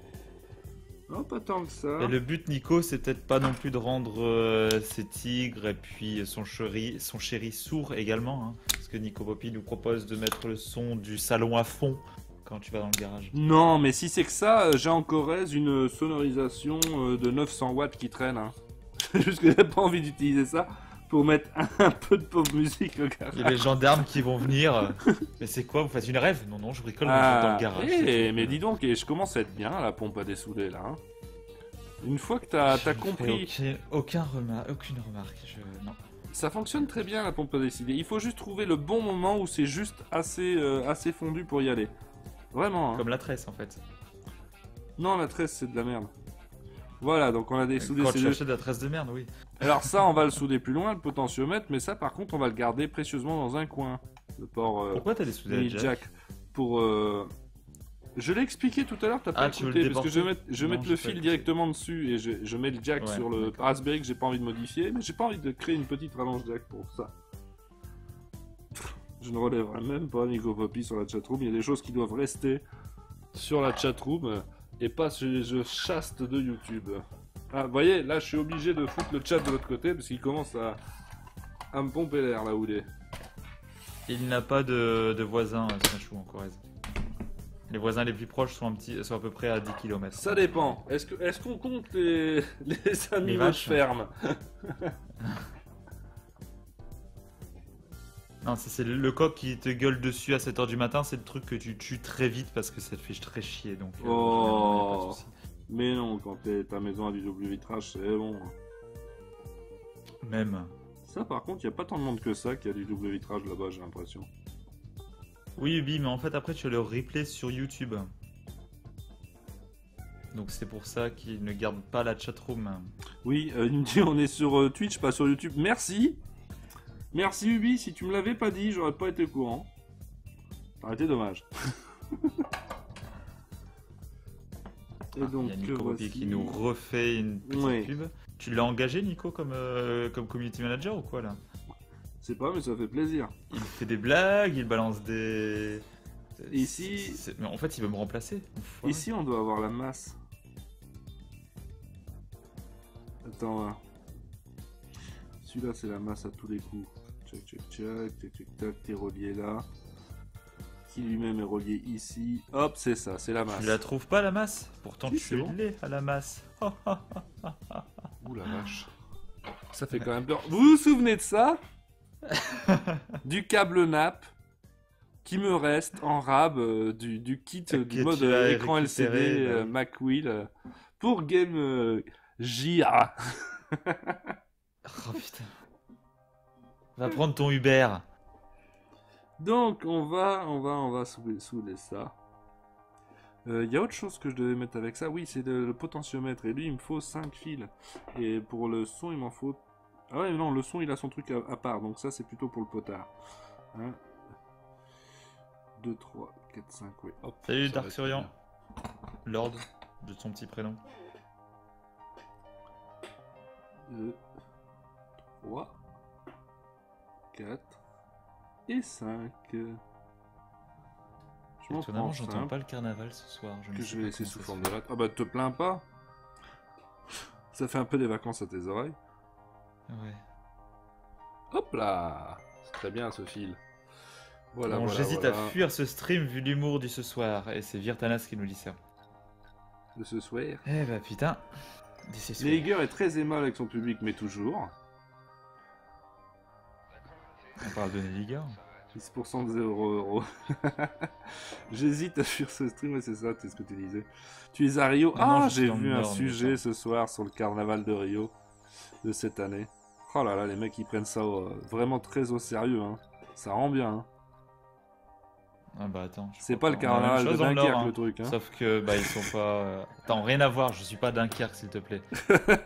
Non, pas tant que ça. Et le but, Nico, c'est peut-être pas non plus de rendre ses tigres et puis son chéri sourd également. Hein, parce que Nico Poppy nous propose de mettre le son du salon à fond quand tu vas dans le garage. Non, mais si c'est que ça, j'ai en Corrèze une sonorisation de 900 watts qui traîne. Hein. Juste que j'ai pas envie d'utiliser ça pour mettre un peu de pop musique au garage. Il y a les gendarmes qui vont venir. Mais c'est quoi, vous faites une rêve? Non, non, je bricole dans le garage. Mais dis donc, et je commence à être bien à la pompe à dessouder là. Hein. Une fois que t'as compris... Aucune remarque, non. Ça fonctionne très bien la pompe à dessouder. Il faut juste trouver le bon moment où c'est juste assez fondu pour y aller. Vraiment. Hein. Comme la tresse en fait. Non, la tresse c'est de la merde. Voilà, donc on a dessoudé. Quand tu achètes de la tresse de merde, oui. Alors ça, on va le souder plus loin, le potentiomètre, mais ça par contre, on va le garder précieusement dans un coin. Le port... Pourquoi t'as dessoudé le jack pour... Je l'ai expliqué tout à l'heure, t'as pas écouté, parce que je vais mettre le fil directement dessus et je mets le jack sur le Raspberry que j'ai pas envie de modifier, mais j'ai pas envie de créer une petite rallonge jack pour ça. Je ne relèverai même pas Nico Poppy sur la chatroom, il y a des choses qui doivent rester sur la chatroom et pas sur les jeux chastes de YouTube. Ah, vous voyez, là je suis obligé de foutre le chat de l'autre côté parce qu'il commence à me pomper l'air là où il est. Il n'a pas de voisins, Smashou, en Corrèze. Les voisins les plus proches sont à peu près à 10 km. Ça dépend. Est-ce qu'on compte les animaux de ferme? Non, c'est le coq qui te gueule dessus à 7h du matin, c'est le truc que tu tues très vite parce que ça te fait très chier. Donc, oh, mais non, quand ta maison a du double vitrage, c'est bon. Même. Ça, par contre, il n'y a pas tant de monde que ça qui a du double vitrage là-bas, j'ai l'impression. Oui, Ubi, mais en fait, après, tu as le replay sur YouTube. Donc, c'est pour ça qu'il ne garde pas la chatroom. Oui, il me dit on est sur Twitch, pas sur YouTube. Merci! Merci Ubi, si tu me l'avais pas dit, j'aurais pas été au courant. Ça aurait été dommage. Et donc, il y a Nico Poppy qui nous refait une petite pub. Tu l'as engagé, Nico, comme community manager ou quoi, là? Je sais pas, mais ça fait plaisir. Il fait des blagues, il balance des... Ici... Mais en fait, il veut me remplacer. Ici, on doit avoir la masse. Attends, là. Celui-là, c'est la masse à tous les coups. Tchac, tchac, tchac, tchac, tchac, tac, t'es relié là. Qui lui-même est relié ici. Hop, c'est ça, c'est la masse. Tu la trouves pas, la masse? Pourtant, si, tu l'es à la masse. Ouh la vache. Ça fait quand même peur. Vous vous souvenez de ça? Du câble NAP qui me reste en rab du kit du mode écran LCD Macwheel pour Game JA. Oh putain. Va prendre ton Uber. Donc on va souder ça. Il y a autre chose que je devais mettre avec ça. Oui, c'est le potentiomètre. Et lui, il me faut 5 fils. Et pour le son, il m'en faut... Ah ouais, non, le son, il a son truc à part. Donc ça, c'est plutôt pour le potard. 1, 2, 3, 4, 5, oui. Hop, salut Dark Surian. Lord, de son petit prénom. 2, 3, 4 et 5. Étonnamment, j'entends pas le carnaval ce soir. Je vais laisser sous forme de latte. Ah bah te plains pas. Ça fait un peu des vacances à tes oreilles. Ouais. Hop là. C'est très bien ce fil. Voilà, bon, j'hésite à fuir ce stream vu l'humour du ce soir. Et c'est Virtanas qui nous dit ça. De ce soir. Eh bah putain. Leiger est très aimable avec son public, mais toujours. On parle de Leiger. 10% de 0€. J'hésite à fuir ce stream, mais c'est ça, c'est ce que tu disais. Tu es à Rio. Ah, j'ai vu un sujet ce soir sur le carnaval de Rio de cette année. Oh là là, les mecs ils prennent ça vraiment très au sérieux. Hein. Ça rend bien. Hein. Ah bah attends. C'est pas le carnaval de Dunkerque le truc. Hein. Sauf que bah ils sont pas. Attends, rien à voir. Je suis pas Dunkerque s'il te plaît.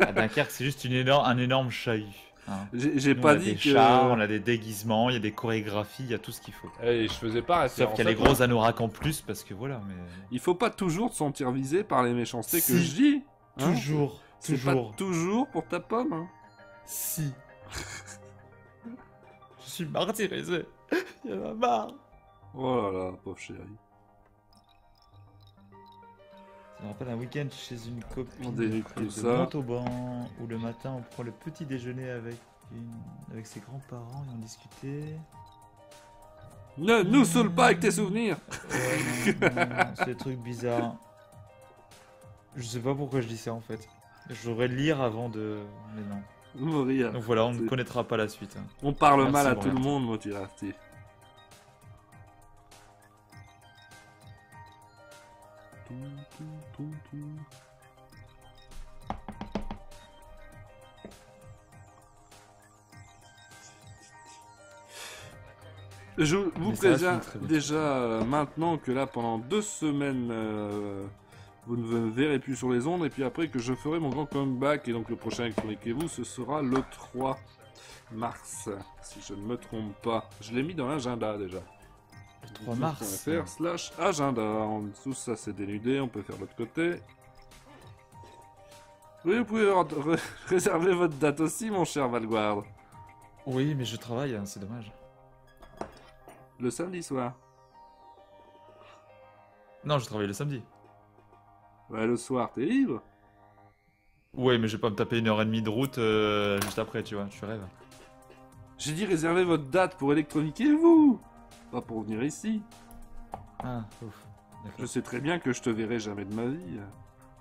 À Dunkerque, c'est juste un énorme chahut. Hein. J'ai pas dit des chars, on a des déguisements, il y a des chorégraphies, il y a tout ce qu'il faut. Et je faisais pas référence. Sauf qu'il y a les gros anoraks en plus parce que voilà. Mais il faut pas toujours te sentir visé par les méchancetés si. que je dis. Hein. Toujours. C'est pas toujours pour ta pomme. Hein. Si. Je suis martyrisé. Il y en a marre. Oh là là, pauvre chérie. Ça me rappelle un week-end chez une copine de Montauban où le matin on prend le petit déjeuner avec ses grands-parents et on discutait. Ne nous saoule pas avec tes souvenirs. Non, c'est des trucs bizarres. Je sais pas pourquoi je dis ça en fait. Je devrais le lire avant de... Mais non. Mourir. Donc voilà, on ne connaîtra pas la suite. Hein. On parle Merci mal à Moriarty. tout le monde, Moriarty. Je vous préviens déjà maintenant que là, pendant 2 semaines, vous ne me verrez plus sur les ondes, et puis après que je ferai mon grand comeback, et donc le prochain Chroniquez-vous, ce sera le 3 mars, si je ne me trompe pas. Je l'ai mis dans l'agenda déjà. Le 3 mars. /agenda. En dessous, ça c'est dénudé, on peut faire l'autre côté. Oui, vous pouvez réserver votre date aussi, mon cher Valguard. Oui, mais je travaille, hein, c'est dommage. Le samedi soir. Non, je travaille le samedi. Ouais, le soir, t'es libre? Ouais, mais je vais pas me taper 1h30 de route juste après, tu vois, je rêve. J'ai dit réserver votre date pour électroniquez-vous, pas pour venir ici. Ah, ouf. Je sais très bien que je te verrai jamais de ma vie.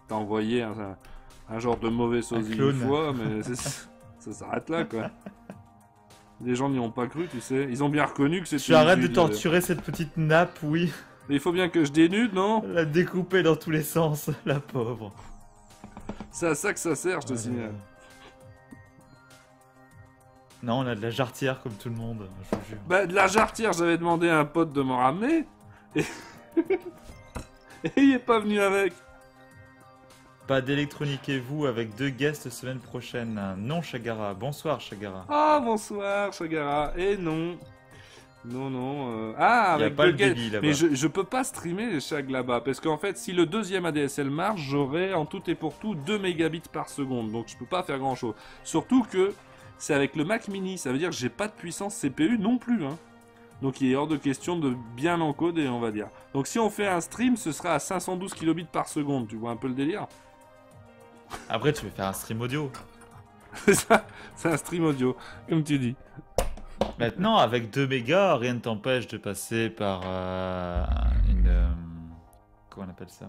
T'as envoyé un genre de mauvais sosie une fois, mais ça s'arrête là, quoi. Les gens n'y ont pas cru, tu sais. Ils ont bien reconnu que c'était... Tu arrêtes de torturer cette petite nappe, oui. Mais il faut bien que je dénude, non? La découper dans tous les sens, la pauvre. C'est à ça que ça sert, je te signale. Non, on a de la jarretière comme tout le monde, je vous jure. Bah, de la jarretière, j'avais demandé à un pote de m'en ramener. Et il est pas venu avec. Pas d'électroniquez-vous avec 2 guests semaine prochaine. Non, Chagara. Bonsoir, Chagara. Ah, bonsoir, Chagara. Et non. Non. Ah, avec pas le le guest. débit, là-bas. Mais je peux pas streamer les Chag là-bas. Parce qu'en fait, si le deuxième ADSL marche, j'aurai en tout et pour tout 2 mégabits par seconde. Donc je peux pas faire grand chose. Surtout que c'est avec le Mac Mini. Ça veut dire que j'ai pas de puissance CPU non plus. Hein. Donc il est hors de question de bien encoder, on va dire. Donc si on fait un stream, ce sera à 512 kilobits par seconde. Tu vois un peu le délire? Après, tu veux faire un stream audio. C'est un stream audio, comme tu dis. Maintenant, avec 2 mégas, rien ne t'empêche de passer par comment on appelle ça?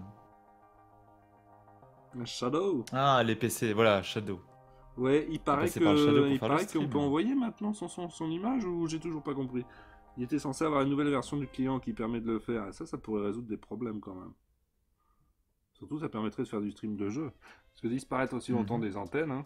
Un Shadow. Ah, les PC, voilà, Shadow. Ouais, il paraît qu'on peut hein. envoyer maintenant son image, ou j'ai toujours pas compris. Il était censé avoir une nouvelle version du client qui permet de le faire. Et ça pourrait résoudre des problèmes quand même. Surtout, ça permettrait de faire du stream de jeu. Parce que disparaître aussi longtemps des antennes, hein.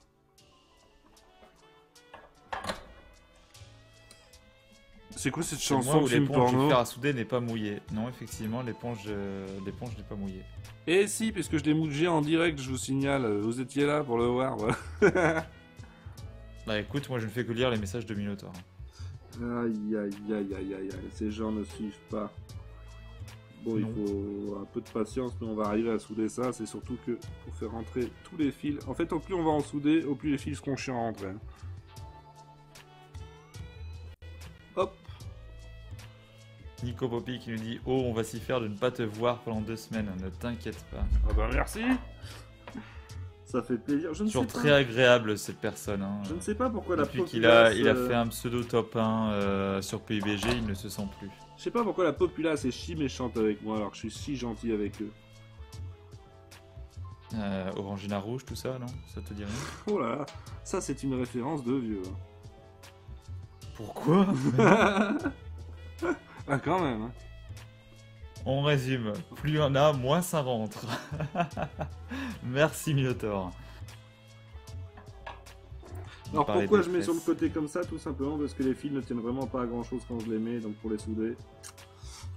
C'est quoi cette chanson de film porno? L'éponge du fer à souder n'est pas mouillée. Non, effectivement, l'éponge n'est pas mouillée. Et si, puisque je l'ai mougé en direct, je vous signale, vous étiez là pour le voir. Voilà. Bah écoute, moi je ne fais que lire les messages de Minotaur. Aïe, ces gens ne suivent pas. Bon, il faut un peu de patience, mais on va arriver à souder ça. C'est surtout que pour faire rentrer tous les fils... En fait, au plus on va en souder, au plus les fils seront chiants à rentrer. Hop. Nico Poppy qui nous dit « Oh, on va s'y faire de ne pas te voir pendant 2 semaines, ne t'inquiète pas. » Ah bah merci. Ça fait plaisir. Je ne sais toujours pas. Très agréable cette personne. Hein. Je ne sais pas pourquoi la populace... Depuis qu'il a fait un pseudo top 1 sur PUBG, il ne se sent plus. Je sais pas pourquoi la populace est si méchante avec moi alors que je suis si gentil avec eux. Orangina rouge, tout ça, non? Ça te dit rien? Oh là là, ça c'est une référence de vieux. Pourquoi? Ah quand même. Hein. On résume, plus il y en a, moins ça rentre. Merci Minotaur. Alors parlait pourquoi des je mets sur le fesses. côté comme ça? Tout simplement parce que les fils ne tiennent vraiment pas à grand chose quand je les mets, donc pour les souder,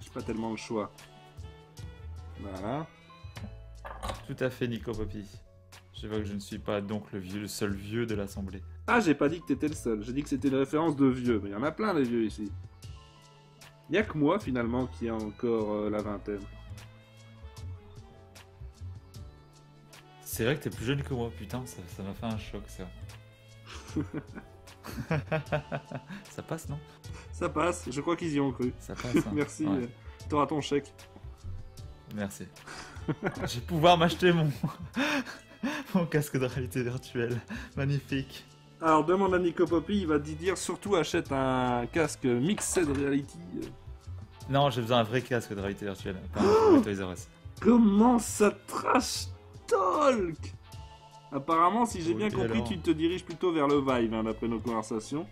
j'ai pas tellement le choix. Voilà. Tout à fait, Nico Poppy. Je vois que je ne suis pas donc le seul vieux de l'assemblée. Ah, j'ai pas dit que t'étais le seul, j'ai dit que c'était une référence de vieux, mais il y en a plein des vieux ici. Il y a que moi finalement qui a encore la vingtaine. C'est vrai que t'es plus jeune que moi, putain, ça m'a fait un choc, ça. Ça passe, non? Ça passe, je crois qu'ils y ont cru. Ça passe, hein. Merci, Ouais. t'auras ton chèque. Merci. Je vais pouvoir m'acheter mon casque de réalité virtuelle. Magnifique. Alors demande à Nico Poppy, il va te dire surtout achète un casque mixed reality. Non, j'ai besoin d'un vrai casque de réalité virtuelle. Pas un Toys R Us. Comment ça trash talk? Apparemment, si j'ai Oui, bien compris, alors tu te diriges plutôt vers le Vive, hein, d'après nos conversations.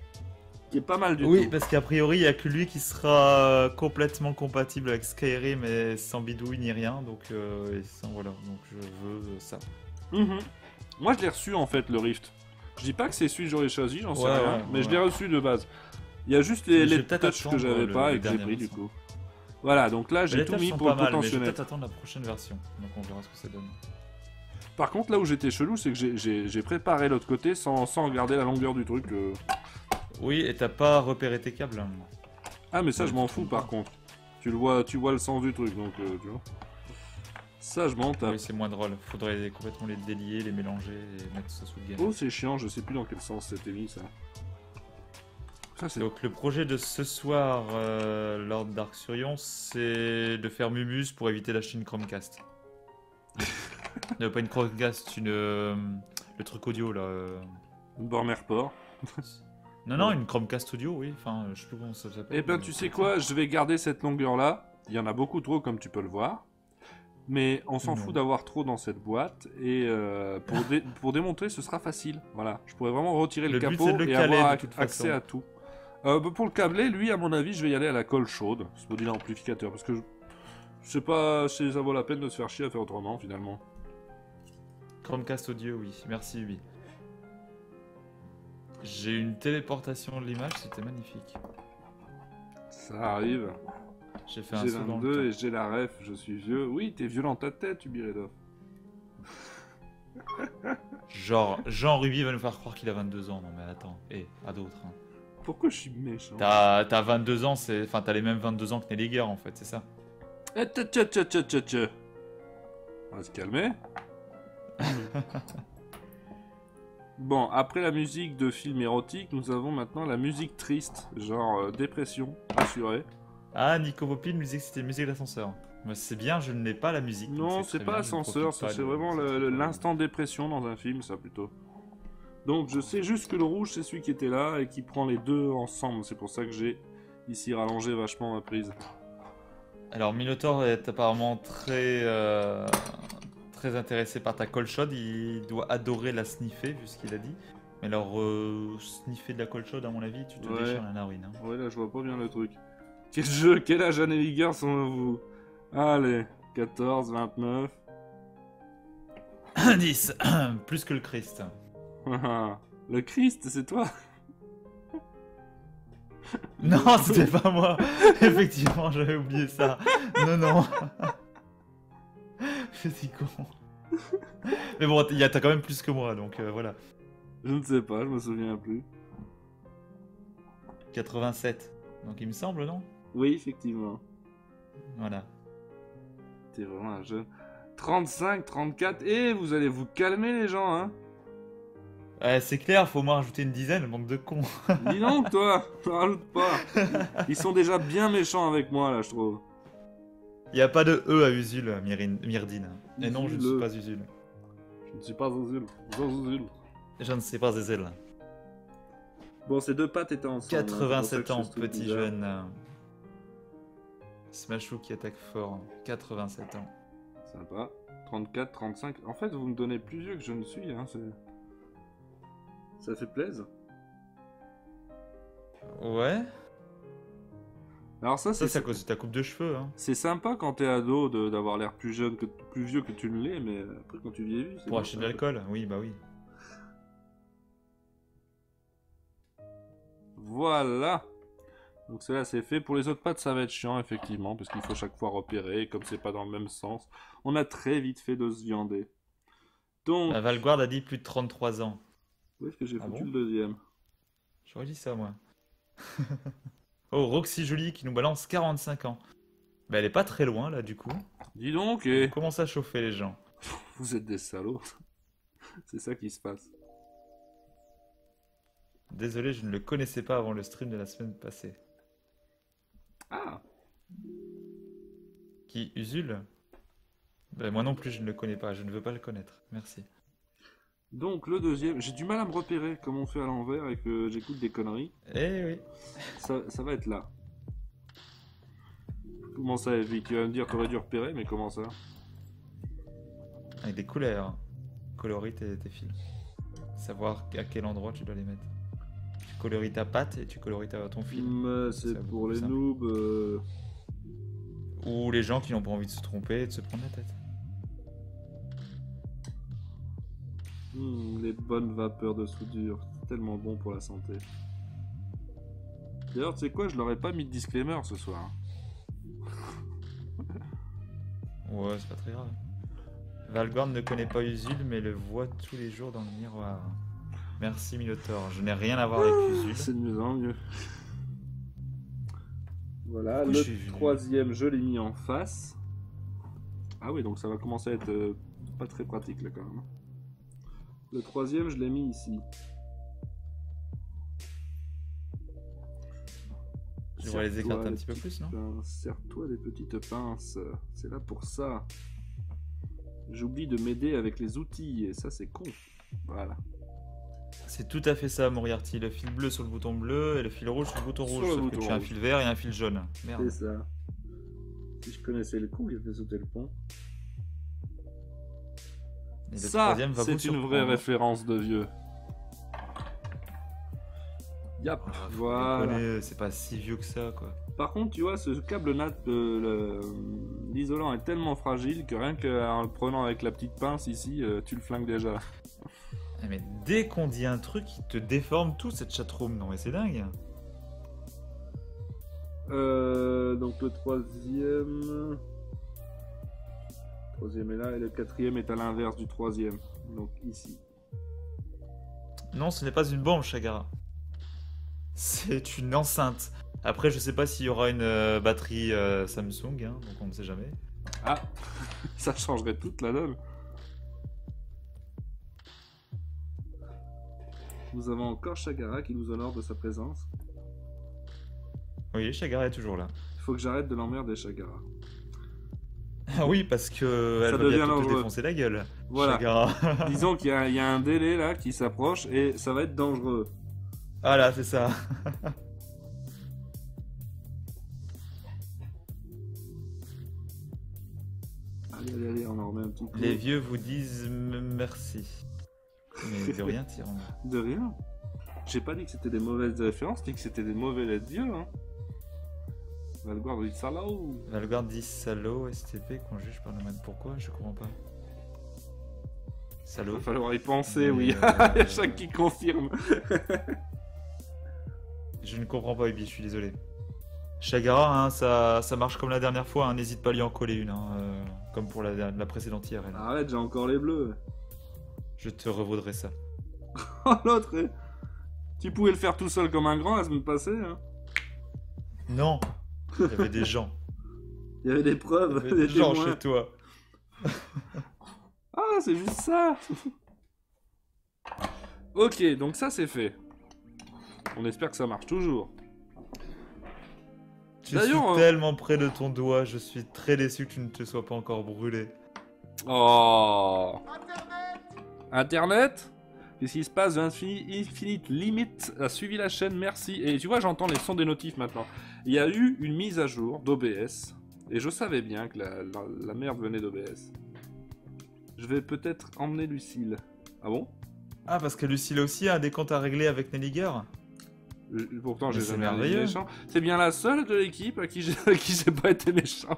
Qui est pas mal du Oui, tout. parce qu'a priori, il n'y a que lui qui sera complètement compatible avec Skyrim et sans bidouille ni rien. Donc, et sans, voilà. Donc je veux ça. Mhm. Moi, je l'ai reçu en fait, le Rift. Je dis pas que c'est celui que j'aurais choisi, j'en sais Ouais, rien, ouais, mais ouais. je l'ai reçu de base. Il y a juste Mais je les vais peut-être touches que attendre j'avais le pas et que j'ai dernier pris du version. coup. Voilà, donc là, Mais j'ai les tout tâches mis sont pour pas le mal, mais je vais potentionnel. peut-être attendre la prochaine version. Donc on verra ce que ça donne. Par contre, là où j'étais chelou, c'est que j'ai préparé l'autre côté sans regarder la longueur du truc. Oui, et t'as pas repéré tes câbles. Ah, mais ça, Ouais, je m'en tu fous trouves par pas. contre. Tu vois le sens du truc, donc tu vois. Ça, je m'en tape. Oui, c'est moins drôle. Faudrait complètement les délier, les mélanger et mettre ça sous le game. Oh, c'est chiant, je sais plus dans quel sens c'était mis ça. Ça, c'est. Donc le projet de ce soir, Lord Dark Surion, c'est de faire Mumus pour éviter d'acheter une Chromecast. Non, pas une Chromecast, le truc audio là. Une borne AirPort. Non, une Chromecast audio, oui. Enfin, je sais plus comment ça s'appelle. Eh ben, tu sais quoi, je vais garder cette longueur-là. Il y en a beaucoup trop, comme tu peux le voir. Mais on s'en Non. fout d'avoir trop dans cette boîte. Et pour démontrer, ce sera facile. Voilà, je pourrais vraiment retirer le Le but, capot c'est de le et caler, avoir de toute accès façon. à tout. Pour le câbler, lui, à mon avis, je vais y aller à la colle chaude. Ce module amplificateur. Parce que je sais pas si ça vaut la peine de se faire chier à faire autrement, finalement. Chromecast audio, oui. Merci, oui. J'ai une téléportation de l'image, c'était magnifique. Ça arrive. J'ai fait un J'ai saut dans 22 le et j'ai la ref, je suis vieux. Oui, t'es vieux dans ta tête, Ubiredov. temps. Genre, Jean Ruby va nous faire croire qu'il a 22 ans. Non mais attends, à d'autres. Hein. Pourquoi je suis méchant? T'as 22 ans, enfin t'as les mêmes 22 ans que Nelly Guerre en fait, c'est ça. Eh, tcha. On va se calmer. Bon, après la musique de film érotique, nous avons maintenant la musique triste, genre dépression, assurée. Ah, Nico Popin nous disait que c'était musique d'ascenseur. Moi c'est bien, je n'ai pas la musique. donc Non, très c'est pas bien, je ne ascenseur, profite ça pas c'est de- vraiment l'instant dépression dans un film, ça plutôt. Donc je sais juste que le rouge c'est celui qui était là et qui prend les deux ensemble, c'est pour ça que j'ai ici rallongé vachement ma prise. Alors Minotaur est apparemment très intéressé par ta colchode, il doit adorer la sniffer vu ce qu'il a dit. Mais alors sniffer de la colchode à mon avis, tu te Ouais. déchires la narine. Hein. Ouais, là je vois pas bien le truc. Quel jeu, quel âge Anne Vigueur sont-vous? Allez, 14, 29. 10 plus que le Christ. Le Christ, c'est toi? Non, c'était pas moi. Effectivement, j'avais oublié ça. Non. Petit con. Mais bon, t'as quand même plus que moi, donc voilà. Je ne sais pas, je me souviens plus. 87. Donc il me semble, non? Oui, effectivement. Voilà. T'es vraiment un jeune. 35, 34, et vous allez vous calmer les gens, hein? C'est clair, faut au moins rajouter une dizaine, bande de cons. Dis donc, toi, rajoute pas. Ils sont déjà bien méchants avec moi, là, je trouve. Il n'y a pas de E à Usul, Myrdine. Et non, je ne suis Usul. pas Usul. Je ne suis pas Zozul. Zozul. Je ne sais pas Zézel. Bon, ces deux pattes étaient ensemble. 87 hein, ans, c'est pour ça que je suis petit bizarre. jeune. Smashou qui attaque fort. 87 ans. Sympa. 34, 35. En fait, vous me donnez plus vieux que je ne suis, hein. Ça fait plaisir. Ouais. Alors ça, Ça, c'est à c'est cause de ta coupe de cheveux. Hein. c'est sympa quand t'es ado d'avoir l'air plus jeune que plus vieux que tu ne l'es, mais après quand tu vieillis, c'est Pour bon, acheter de ça. l'alcool. Oui, bah oui. Voilà. Donc cela c'est fait. Pour les autres pattes ça va être chiant effectivement parce qu'il faut chaque fois repérer. Et comme c'est pas dans le même sens, on a très vite fait de se viander. Donc... La Valguard a dit plus de 33 ans. Où est-ce que j'ai foutu bon le deuxième? J'aurais dit ça moi. Oh, Roxy Jolie qui nous balance 45 ans. Bah elle est pas très loin là du coup. Dis donc, On commence à chauffer les gens. vous êtes des salauds. C'est ça qui se passe. Désolé, je ne le connaissais pas avant le stream de la semaine passée. Ah, Qui, Usul? Bah, moi non plus, je ne le connais pas, je ne veux pas le connaître. Merci. donc le deuxième, j'ai du mal à me repérer comme on fait à l'envers et que j'écoute des conneries. Eh oui. Ça va être là. Comment ça, Evie? Tu vas me dire, t'aurais dû repérer, mais comment ça? Avec des couleurs. Coloris tes fils. Savoir à quel endroit tu dois les mettre. Tu coloris ta patte et tu coloris ton fil. C'est Ça, pour beaucoup les simple. noobs. Ou les gens qui n'ont pas envie de se tromper et de se prendre la tête. Les bonnes vapeurs de soudure, c'est tellement bon pour la santé. D'ailleurs, tu sais quoi, je leur ai pas mis de disclaimer ce soir. Ouais, c'est pas très grave. Valguard ne connaît pas Usul, mais le voit tous les jours dans le miroir. Merci Minotaur, je n'ai rien à voir avec Usul. C'est de mieux en mieux. Voilà, Pourquoi j'ai le vu troisième, je l'ai mis en face. Ah oui, donc ça va commencer à être pas très pratique là quand même. Le troisième, je l'ai mis ici. Je devrais les écarter un petit peu plus, non? Serre-toi des petites pinces. C'est là pour ça. J'oublie de m'aider avec les outils et ça c'est con. Voilà. C'est tout à fait ça, Moriarty. Le fil bleu sur le bouton bleu et le fil rouge sur le bouton Sur rouge. le Sauf que bouton tu as un rouge. fil vert et un fil jaune. C'est Merde. ça. Si je connaissais le coup, il fait sauter le pont. Et le Ça, troisième va vous c'est une vraie surprendre. référence de vieux. Yap, Ah, faut voilà. déconner, c'est pas si vieux que ça, quoi. Par contre, tu vois, ce câble NAT, l'isolant est tellement fragile que rien qu'en le prenant avec la petite pince ici, tu le flingues déjà. Eh, mais dès qu'on dit un truc, il te déforme tout cette chatroom. Non mais c'est dingue. Donc le troisième... est là et le quatrième est à l'inverse du troisième. Donc ici. Non, ce n'est pas une bombe, Chagara. C'est une enceinte. Après, je sais pas s'il y aura une batterie Samsung, hein, donc on ne sait jamais. Ah, ça changerait toute la donne. Nous avons encore Chagara qui nous honore de sa présence. Oui, Chagara est toujours là. Il faut que j'arrête de l'emmerder, Chagara. Ah oui, parce que elle va devient bientôt te dangereux. défoncer la gueule. Voilà. Chagara. Disons qu'il y a un délai là qui s'approche et ça va être dangereux. Ah là, c'est ça. Allez, on en remet un petit coup. Les vieux vous disent merci. Mais de rien, Tyran. De rien. J'ai pas dit que c'était des mauvaises références, j'ai dit que c'était des mauvais lettres vieux. Hein. Valguard dit ça là-haut. Valguard dit salaud, STP, qu'on juge par le mode. Pourquoi? Je comprends pas. Il Salaud. va falloir y penser, Mais, oui. Il y a chaque qui confirme. Je ne comprends pas, Ubi, je suis désolé. Chagara, hein, ça marche comme la dernière fois, hein, n'hésite pas à lui en coller une, hein, comme pour la précédente IRL. Arrête, j'ai encore les bleus. Je te revaudrai ça. Oh, l'autre, tu pouvais le faire tout seul comme un grand la semaine passée. Hein. Non, il y avait des gens. Il y avait des Il y preuves, avait des des gens témoins. chez toi. Ah, c'est juste ça. Ok, donc ça c'est fait. On espère que ça marche toujours. Je suis D'ailleurs, tellement près de ton doigt, je suis très déçu que tu ne te sois pas encore brûlé. Oh. Internet. Qu'est-ce qui se passe? Infinite Limit a suivi la chaîne, merci. Et tu vois, j'entends les sons des notifs maintenant. Il y a eu une mise à jour d'OBS. Et je savais bien que la merde venait d'OBS. Je vais peut-être emmener Lucille. Ah bon? Ah, parce que Lucille aussi a des comptes à régler avec Nelliger. Pourtant, Mais j'ai c'est jamais été merveilleux. méchant. C'est bien la seule de l'équipe à qui j'ai pas été méchant.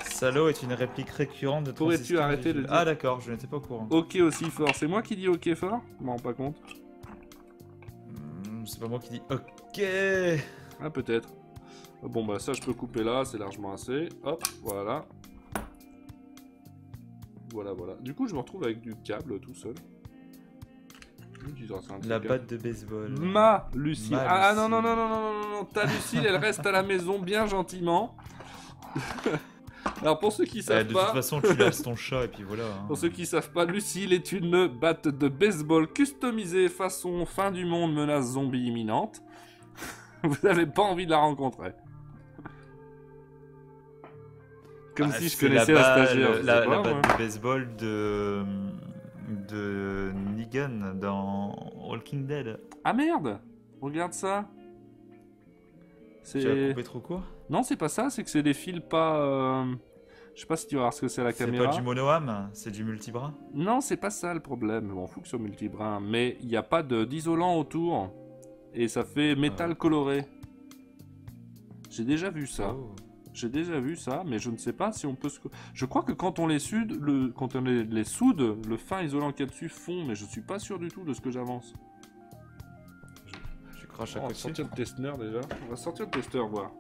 Salaud est une réplique récurrente de Pourrais-tu Transistor arrêter de Vigile. dire- Ah d'accord, je n'étais pas au courant. Ok aussi fort. C'est moi qui dis ok fort? Je m'en rends pas compte. C'est pas moi qui dis ok. Ah, peut-être. Bon, bah ça, je peux couper là, c'est largement assez. Hop, voilà. Voilà. Du coup, je me retrouve avec du câble tout seul. La batte de baseball. Ma Lucille. Ma Ah Lucille. non, ta Lucille, elle reste à la maison bien gentiment. Alors pour ceux qui savent De pas, toute façon, tu laisses ton chat et puis voilà. Hein. pour ceux qui savent pas, Lucille est une batte de baseball customisée façon fin du monde, menace zombie imminente. Vous n'avez pas envie de la rencontrer. Comme si je connaissais la stagiaire. La batte de baseball de Negan dans Walking Dead. Ah merde, regarde ça. Tu as coupé trop court? Non, c'est pas ça, c'est que c'est des fils pas... Je sais pas si tu vas voir ce que c'est à la caméra. C'est pas du monoham, c'est du multibras? Non, c'est pas ça le problème. On fout que sur multibras. Mais il n'y a pas d'isolant autour. Et ça fait métal coloré. J'ai déjà vu ça. Oh. J'ai déjà vu ça, mais je ne sais pas si on peut... Je crois que quand on les soude, les soude, le fin isolant qu'il y a dessus fond, mais je suis pas sûr du tout de ce que j'avance. Tu craches à On va côté. sortir le testeur déjà. On va sortir le testeur, voir.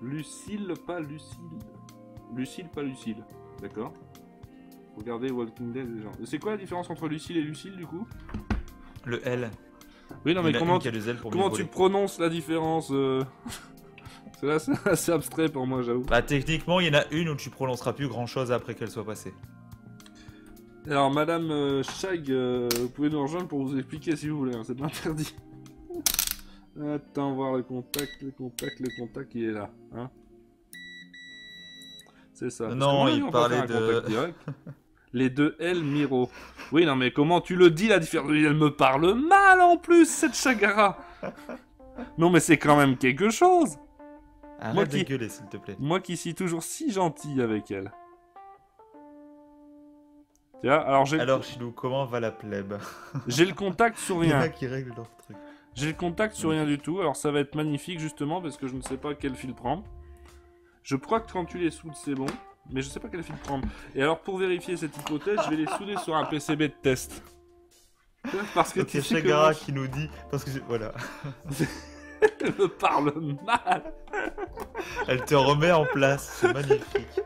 Lucille, pas Lucille. Lucille, pas Lucille. D'accord. Regardez Walking Dead, les gens. C'est quoi la différence entre Lucille et Lucille, du coup? Le L. Oui, non, mais comment tu tu prononces la différence C'est là, c'est assez abstrait pour moi, j'avoue. Bah, techniquement, il y en a une où tu prononceras plus grand chose après qu'elle soit passée. Alors, Madame Shag, vous pouvez nous rejoindre pour vous expliquer si vous voulez, hein, c'est pas interdit. Attends, voir le contact, il est là. Hein, c'est ça. Non, il parlait de... Les deux L Miro. Oui, non, mais comment tu le dis, la différence? Elle me parle mal en plus, cette Chagara. Non, mais c'est quand même quelque chose. Arrête de gueuler, s'il te plaît. Moi qui suis toujours si gentil avec elle. Tiens, alors Chilou, comment va la plèbe? J'ai le contact sur Il y en rien. a qui règlent leur truc. J'ai le contact sur rien du tout, alors ça va être magnifique justement parce que je ne sais pas quel fil prendre. Je crois que quand tu les soudes c'est bon, mais je sais pas quel fil prendre. Et alors pour vérifier cette hypothèse, je vais les souder sur un PCB de test. Parce que c'est Chagara qui nous dit... Parce que voilà. Elle me parle mal. Elle te remet en place, c'est magnifique.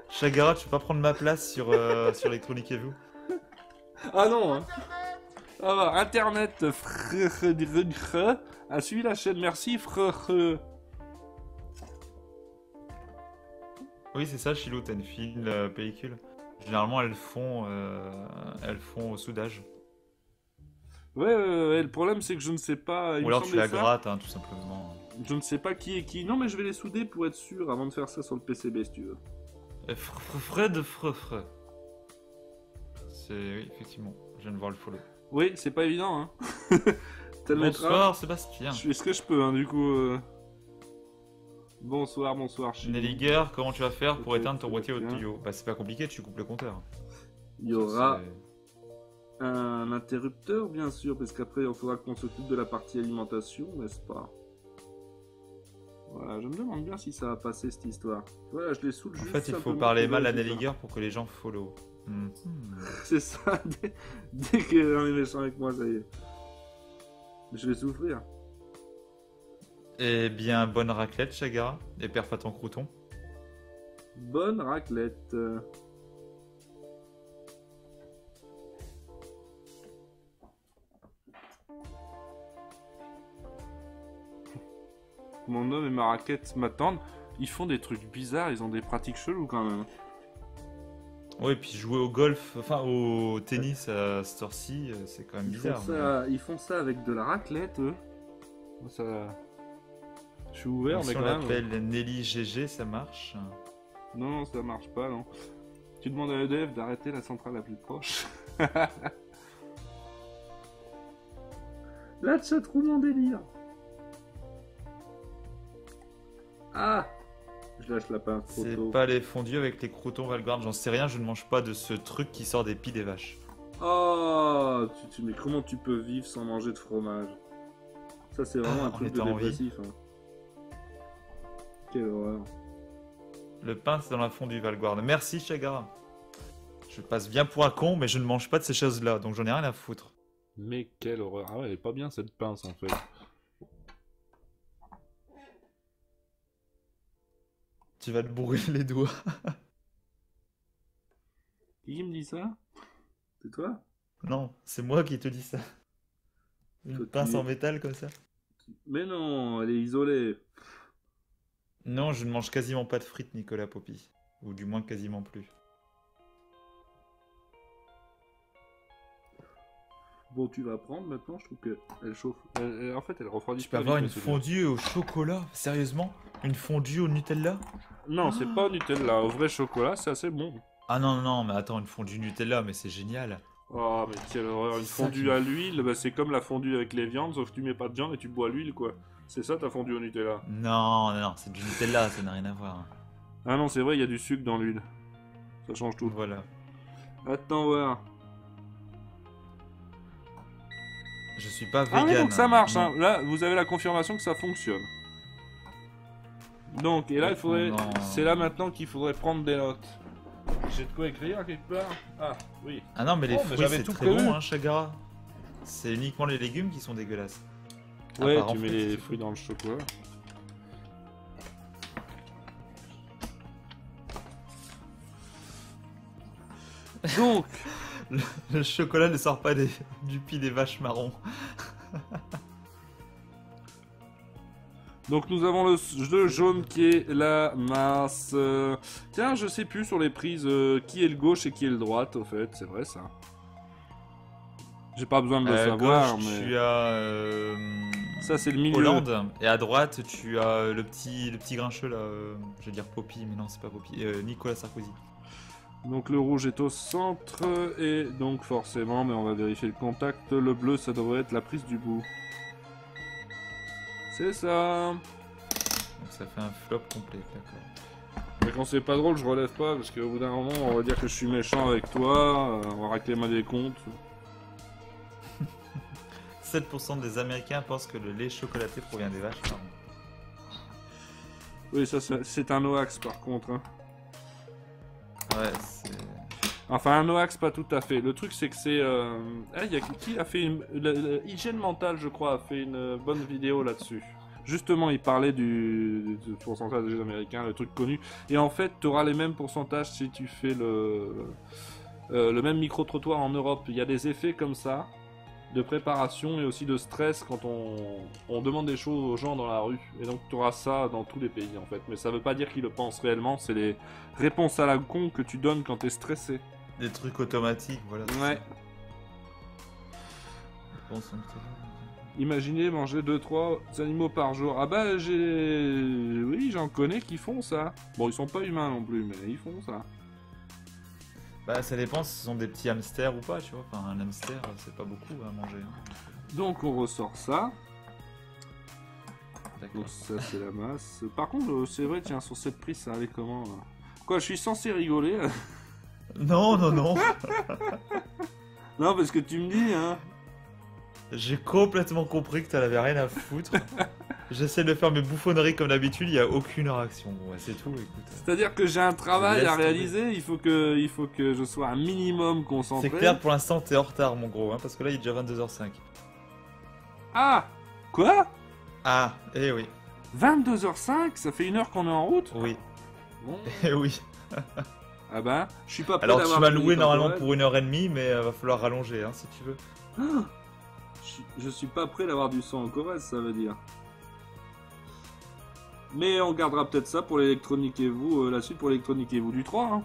Chagara, tu peux pas prendre ma place sur Electronic Evil? Ah non, hein. Ah bah, Internet a suivi la chaîne, merci Oui, c'est ça, Chilou, t'as une file pellicule. Généralement, elles font au soudage. Ouais, le problème c'est que je ne sais pas... Ou alors tu la grattes, hein, tout simplement. Je ne sais pas qui est qui. Non, mais je vais les souder pour être sûr avant de faire ça sur le PCB si tu veux. Fred. C'est... Oui, effectivement, je viens de voir le follow. Oui, c'est pas évident, hein. Bonsoir, Sébastien. Je fais ce que je peux, hein, du coup... Bonsoir, Nelliger, comment tu vas faire pour éteindre ton boîtier audio? Bah, c'est pas compliqué, tu coupes le compteur. Il y aura un interrupteur, bien sûr, parce qu'après, il faudra qu'on s'occupe de la partie alimentation, n'est-ce pas? Voilà, je me demande bien si ça va passer, cette histoire. Voilà, je les saoule juste. En fait, il faut parler mal à Nelliger pour que les gens follow. C'est ça, dès qu'on est méchant avec moi, ça y est. Je vais souffrir. Eh bien, bonne raclette, Chagara, et perds pas ton crouton. Bonne raclette. Mon homme et ma raquette m'attendent. Ils font des trucs bizarres, ils ont des pratiques cheloues quand même. Ouais, et puis jouer au golf, enfin au tennis à cette heure-ci, c'est quand même bizarre. Ils font ça avec de la raclette, eux. Ça... Je suis ouvert, mais si quand on même... l'appelle Nelly GG, ça marche? Non, ça marche pas, non. Tu demandes à EDF d'arrêter la centrale la plus proche. La chatroom en délire. Ah, je lâche la pince. C'est pas les fondus avec les croutons Valguard, j'en sais rien, je ne mange pas de ce truc qui sort des pieds des vaches. Oh, mais comment tu peux vivre sans manger de fromage? Ça, c'est vraiment un truc de dépressif. Hein. Quelle horreur. Le pain, c'est dans la fondue Valguard. Merci, Chagara. Je passe bien pour un con, mais je ne mange pas de ces choses-là, donc j'en ai rien à foutre. Mais quelle horreur. Ah ouais, elle est pas bien cette pince en fait. Tu vas te brûler les doigts. Qui me dit ça? C'est toi? Non, c'est moi qui te dis ça. Une Toi, pince en métal comme ça. Mais non, elle est isolée. Non, je ne mange quasiment pas de frites, Nicolas Poppy. Ou du moins quasiment plus. Bon, tu vas prendre maintenant, je trouve qu'elle chauffe. En fait, elle refroidit Tu peux pas avoir vite, une mais c'est bien. fondue au chocolat? Sérieusement? Une fondue au Nutella? Non, c'est pas au Nutella. Au vrai chocolat, c'est assez bon. Ah non, non, non, mais attends, une fondue Nutella, mais c'est génial. Oh, mais quelle horreur. Une C'est ça fondue qui à me- l'huile, bah, c'est comme la fondue avec les viandes, sauf que tu mets pas de viande et tu bois l'huile, quoi. C'est ça ta fondue au Nutella. Non, non, non, c'est du Nutella, ça n'a rien à voir. Ah non, c'est vrai, il y a du sucre dans l'huile. Ça change tout. Voilà. Attends voir. Je suis pas Ah oui, vegan. donc ça marche, Non. hein. Là, vous avez la confirmation que ça fonctionne. Donc, et là, il faudrait... Non. C'est là maintenant qu'il faudrait prendre des notes. J'ai de quoi écrire quelque part? Ah, oui. Ah non, mais les Oh, mais fruits, j'avais c'est tout très prévu. bon, hein, Chagara. C'est uniquement les légumes qui sont dégueulasses. Ouais, À part en tu mets frites, les c'est fruits dans le chocolat. Donc, Le chocolat ne sort pas du pied des vaches marrons. donc nous avons le jeu jaune qui est la masse. Tiens, je sais plus sur les prises qui est le gauche et qui est le droite, au fait, c'est vrai ça. J'ai pas besoin de le savoir, Gauche, mais tu as ça c'est le milieu. Hollande, et à droite, tu as le petit grincheux là. Je vais dire Poppy, mais non, c'est pas Poppy. Nicolas Sarkozy. Donc le rouge est au centre et donc forcément, mais on va vérifier le contact. Le bleu, ça devrait être la prise du bout. C'est ça. Donc ça fait un flop complet, d'accord. Mais quand c'est pas drôle, je relève pas parce qu'au bout d'un moment, on va dire que je suis méchant avec toi. On va réclamer des comptes. 7% des Américains pensent que le lait chocolaté provient des vaches marrons. Oui, ça c'est un hoax par contre. Hein. Ouais, c'est... Enfin, un hoax, pas tout à fait. Le truc, c'est que c'est. Ah, y a qui a fait une. Hygiène mentale, je crois, a fait une bonne vidéo là-dessus. Justement, il parlait du pourcentage des Américains, le truc connu. Et en fait, tu auras les mêmes pourcentages si tu fais le même micro-trottoir en Europe. Il y a des effets comme ça, de préparation et aussi de stress quand on demande des choses aux gens dans la rue. Et donc, tu auras ça dans tous les pays, en fait. Mais ça veut pas dire qu'ils le pensent réellement, c'est les réponses à la con que tu donnes quand tu es stressé. Des trucs automatiques, voilà. Ouais. Bon, ça me fait- Imaginez manger 2-3 animaux par jour. Ah bah oui, j'en connais qui font ça. Bon, ils sont pas humains non plus, mais ils font ça. Bah ça dépend si ce sont des petits hamsters ou pas, tu vois. Enfin, un hamster, c'est pas beaucoup à manger. Hein. Donc on ressort ça. D'accord. Donc ça c'est la masse. Par contre, c'est vrai, tiens, sur cette prise, ça allait comment là? Quoi, je suis censé rigoler là? Non, non, non. Non, parce que tu me dis, hein. J'ai complètement compris que t'en avais rien à foutre. J'essaie de faire mes bouffonneries comme d'habitude, il y a aucune réaction. Bon, ouais, c'est tout, écoute. C'est-à-dire que j'ai un travail laisse à tomber. réaliser, il faut que je sois un minimum concentré. C'est clair, pour l'instant, t'es en retard, mon gros, hein, parce que là, il est déjà 22h05. Ah! Quoi? Ah, eh oui, 22h05? Ça fait 1 heure qu'on est en route? oui, Bon. eh oui. Ah bah, je suis pas prêt Alors, tu d'avoir m'as fini loué ton normalement Noël. pour 1h30, mais va falloir rallonger, hein, si tu veux. Je suis pas prêt d'avoir du sang en Corrèze, ça veut dire. Mais on gardera peut-être ça pour l'électronique et vous, la suite pour l'électronique et vous du 3. Hein.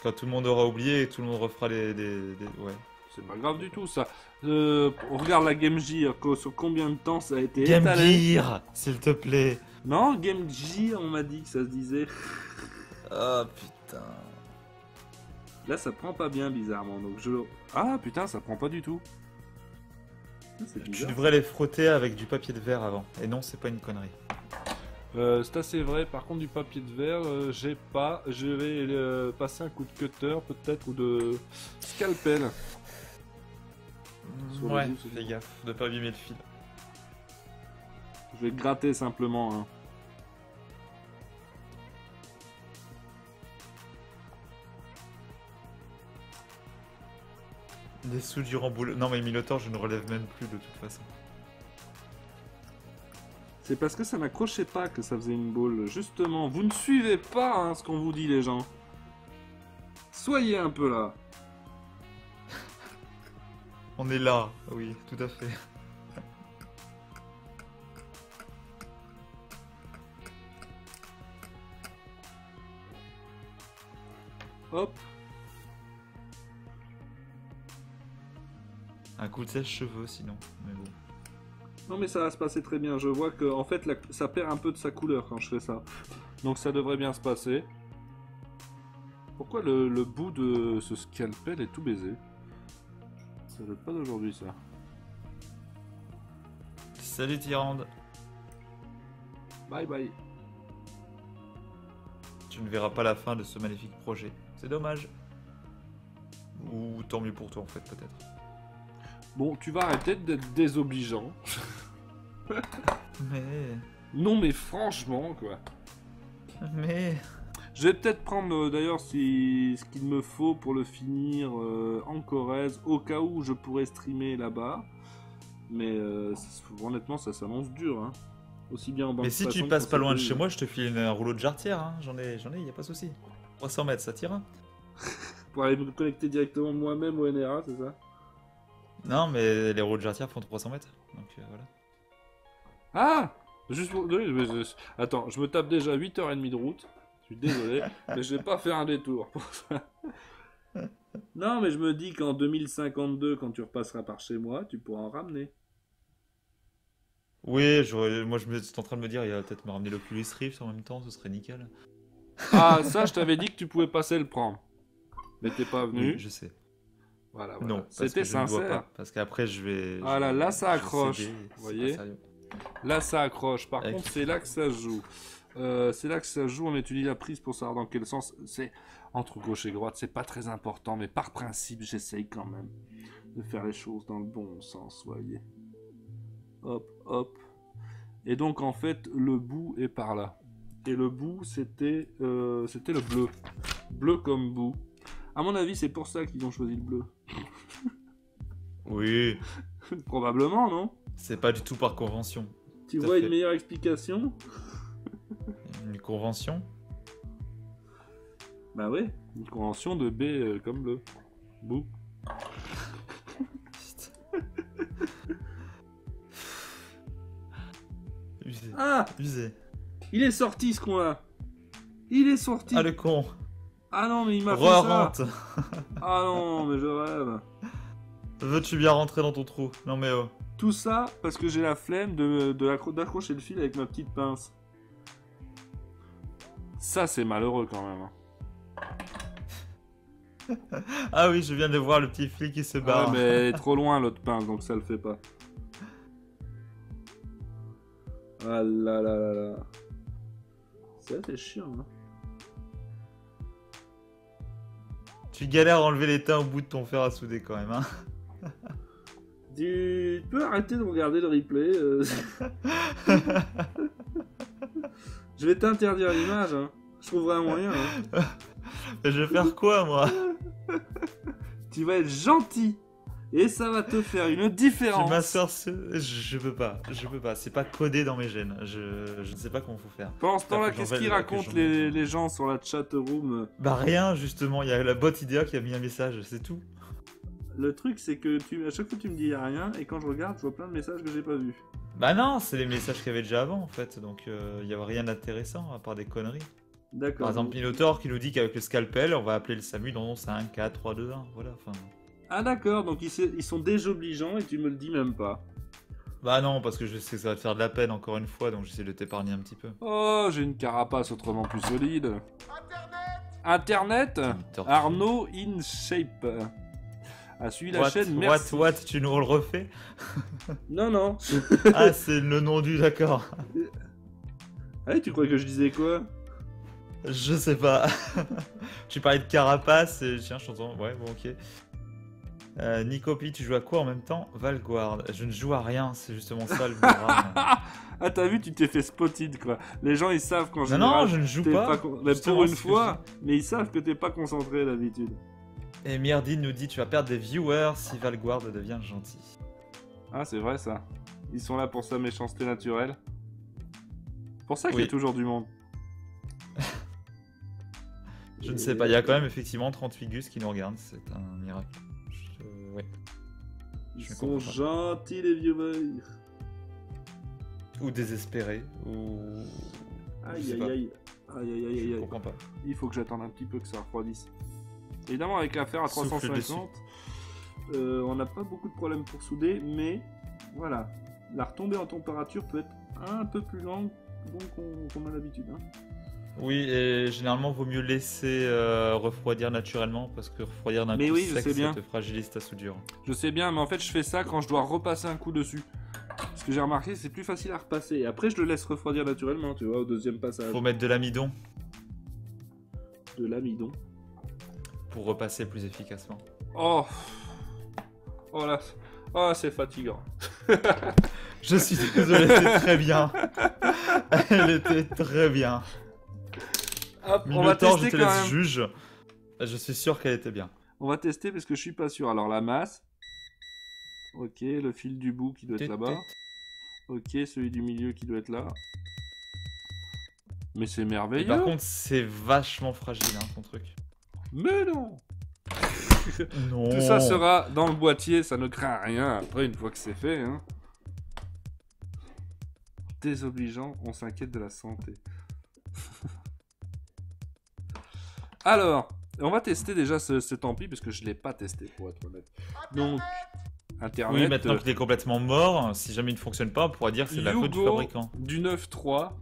Quand tout le monde aura oublié et tout le monde refera Ouais. C'est pas grave du tout ça. On regarde la Game Gear, sur combien de temps ça a été Game étalé. Gear, s'il te plaît. Non, Game Gear, on m'a dit que ça se disait. Oh putain. Là, ça prend pas bien, bizarrement. Donc Ah putain, ça prend pas du tout. C'est Tu bizarre. devrais les frotter avec du papier de verre avant. Et non, c'est pas une connerie. C'est assez vrai. Par contre, du papier de verre, j'ai pas. Je vais passer un coup de cutter, peut-être, ou de scalpel. Sur le Ouais, bout, c'est fais gaffe de pas abîmer le fil. Je vais gratter simplement. Hein. Des soudures en boule. Non mais Minotaur, je ne relève même plus de toute façon. C'est parce que ça n'accrochait pas que ça faisait une boule. Justement, vous ne suivez pas hein, ce qu'on vous dit les gens. Soyez un peu là. On est là, oui, tout à fait. Hop. Un coup de sèche-cheveux sinon, mais bon. Non mais ça va se passer très bien. Je vois que en fait ça perd un peu de sa couleur quand je fais ça. Donc ça devrait bien se passer. Pourquoi le bout de ce scalpel est tout baisé? Ça doit pas d'aujourd'hui ça. Salut Tyrande. Bye bye. Tu ne verras pas la fin de ce magnifique projet. C'est dommage. Ou tant mieux pour toi en fait peut-être. Bon, tu vas arrêter d'être désobligeant. Mais... Non mais franchement quoi. Mais... Je vais peut-être prendre d'ailleurs ce qu'il me faut pour le finir en Corrèze, au cas où je pourrais streamer là-bas. Mais honnêtement, ça s'annonce dur. Hein. Aussi bien en bande Mais si tu passes pas loin de chez moi, je te file un rouleau de jarretière. Hein. J'en ai, y a pas de souci. 300 mètres, ça tire. Hein. Pour aller me connecter directement moi-même au NRA, c'est ça? Non, mais les rouleaux de jarretière font 300 mètres. Donc voilà. Ah! Juste pour... Attends, je me tape déjà 8h30 de route. Je suis désolé, mais je vais pas faire un détour pour ça. Non, mais je me dis qu'en 2052, quand tu repasseras par chez moi, tu pourras en ramener. Oui, moi je suis en train de me dire, il va peut-être me ramener l'Oculus Rift en même temps, ce serait nickel. Ah, ça, je t'avais dit que tu pouvais passer le prendre. Mais t'es pas venu. Oui, je sais. Voilà. Non, c'était sincère. Je ne vois pas, parce qu'après je vais... Voilà, là ça accroche. Céder, vous voyez? Là ça accroche. Par contre, c'est là que ça joue. C'est là que ça joue, on étudie la prise pour savoir dans quel sens. C'est entre gauche et droite, c'est pas très important, mais par principe, j'essaye quand même de faire les choses dans le bon sens, vous voyez. Hop, hop. Et donc en fait, le bout est par là. Et le bout, c'était le bleu. Bleu comme bout. À mon avis, c'est pour ça qu'ils ont choisi le bleu. Oui. Probablement, non? C'est pas du tout par convention. Tu vois une meilleure explication? Une convention? Bah ouais, une convention de B comme bleu. Bou. Usé. Ah! Usé. Il est sorti ce con-là! Il est sorti! Ah le con! Ah non, mais il m'a fait ça! Re-rentre! Ah non, mais je rêve! Veux-tu bien rentrer dans ton trou? Non mais oh. Tout ça parce que j'ai la flemme d'accrocher le fil avec ma petite pince. Ça, c'est malheureux quand même. Ah oui, je viens de voir le petit flic qui se barre. Ah, mais elle est trop loin l'autre pince, donc ça le fait pas. Ah là là là là. C'est chiant, hein. Tu galères à enlever l'étain au bout de ton fer à souder quand même, hein. Tu peux arrêter de regarder le replay. Je vais t'interdire l'image, hein. Je trouverai un moyen. Hein. Je vais faire quoi, moi? Tu vas être gentil. Et ça va te faire une différence. Je peux pas. C'est pas codé dans mes gènes. Je ne sais pas comment faut faire. Pendant ce temps-là, qu'est-ce qu'ils racontent les gens sur la chat room? Bah rien, justement. Il y a la bot IDEA qui a mis un message, c'est tout. Le truc, c'est que à chaque fois tu me dis rien, et quand je regarde, je vois plein de messages que j'ai pas vus. Bah non, c'est les messages qu'il y avait déjà avant, en fait. Donc il y a rien d'intéressant, à part des conneries. D'accord. Par exemple, Minotaur qui nous dit qu'avec le scalpel, on va appeler le SAMU dans 5, 4, 3, 2, 1. Voilà, enfin... Ah d'accord, donc ils sont désobligeants et tu me le dis même pas. Bah non, parce que je sais que ça va te faire de la peine encore une fois, donc j'essaie de t'épargner un petit peu. Oh, j'ai une carapace autrement plus solide. Internet Arnaud in shape. A suivi la chaîne, merci. What, tu nous le refais? Non, non. Ah, c'est le nom du, d'accord. Ah, tu crois que je disais quoi? Je sais pas. Tu parlais de carapace et tiens, je t'entends. Ouais, bon, ok. Nicopi, tu joues à quoi en même temps? Valguard. Je ne joue à rien, c'est justement ça le drame. Ah, t'as vu, tu t'es fait spotted quoi. Les gens ils savent quand je. Non, je ne joue pas. Mais pour une fois, mais ils savent que t'es pas concentré d'habitude. Et Myrdine nous dit tu vas perdre des viewers si Valguard devient gentil. Ah, c'est vrai ça. Ils sont là pour sa méchanceté naturelle. C'est pour ça qu'il y a Oui. toujours du monde. Je ne sais pas, il y a quand même effectivement 38 gus qui nous regardent, c'est un miracle. Ouais. Ils je sont comprends pas. gentils les viewers. Ou désespérés, ou... Aïe Je sais aïe pas. aïe. Aïe aïe aïe Je aïe. comprends pas. Il faut que j'attende un petit peu que ça refroidisse. Évidemment, avec l'affaire à Souffle 350, on n'a pas beaucoup de problèmes pour souder, mais voilà, la retombée en température peut être un peu plus lente qu'on a l'habitude. Hein. Oui, et généralement, vaut mieux laisser refroidir naturellement, parce que refroidir d'un Mais coup oui, je sec, sais ça bien. te fragilise ta soudure. Je sais bien, mais en fait, je fais ça quand je dois repasser un coup dessus. Ce que j'ai remarqué, c'est plus facile à repasser. Et après, je le laisse refroidir naturellement, tu vois, au deuxième passage. Faut mettre de l'amidon De l'amidon. pour repasser plus efficacement. Oh. Oh là. Oh, c'est fatigant. Je suis désolé, c'est très bien. Elle était très bien. Hop, on va Minotaur, je tester te quand laisse même. juge. Je suis sûr qu'elle était bien. On va tester parce que je suis pas sûr. Alors, la masse. Ok, le fil du bout qui doit être là-bas. Ok, celui du milieu qui doit être là. Mais c'est Et merveilleux. par contre, c'est vachement fragile, hein, ton truc. Mais non. Non. Tout ça sera dans le boîtier, ça ne craint rien après une fois que c'est fait. Hein. Désobligeant, on s'inquiète de la santé. Alors, on va tester déjà cet ampli parce que je ne l'ai pas testé pour être honnête. Donc, Internet. Oui, maintenant qu'il est complètement mort, si jamais il ne fonctionne pas, on pourra dire que c'est la faute du Hugo fabricant. du 9.3.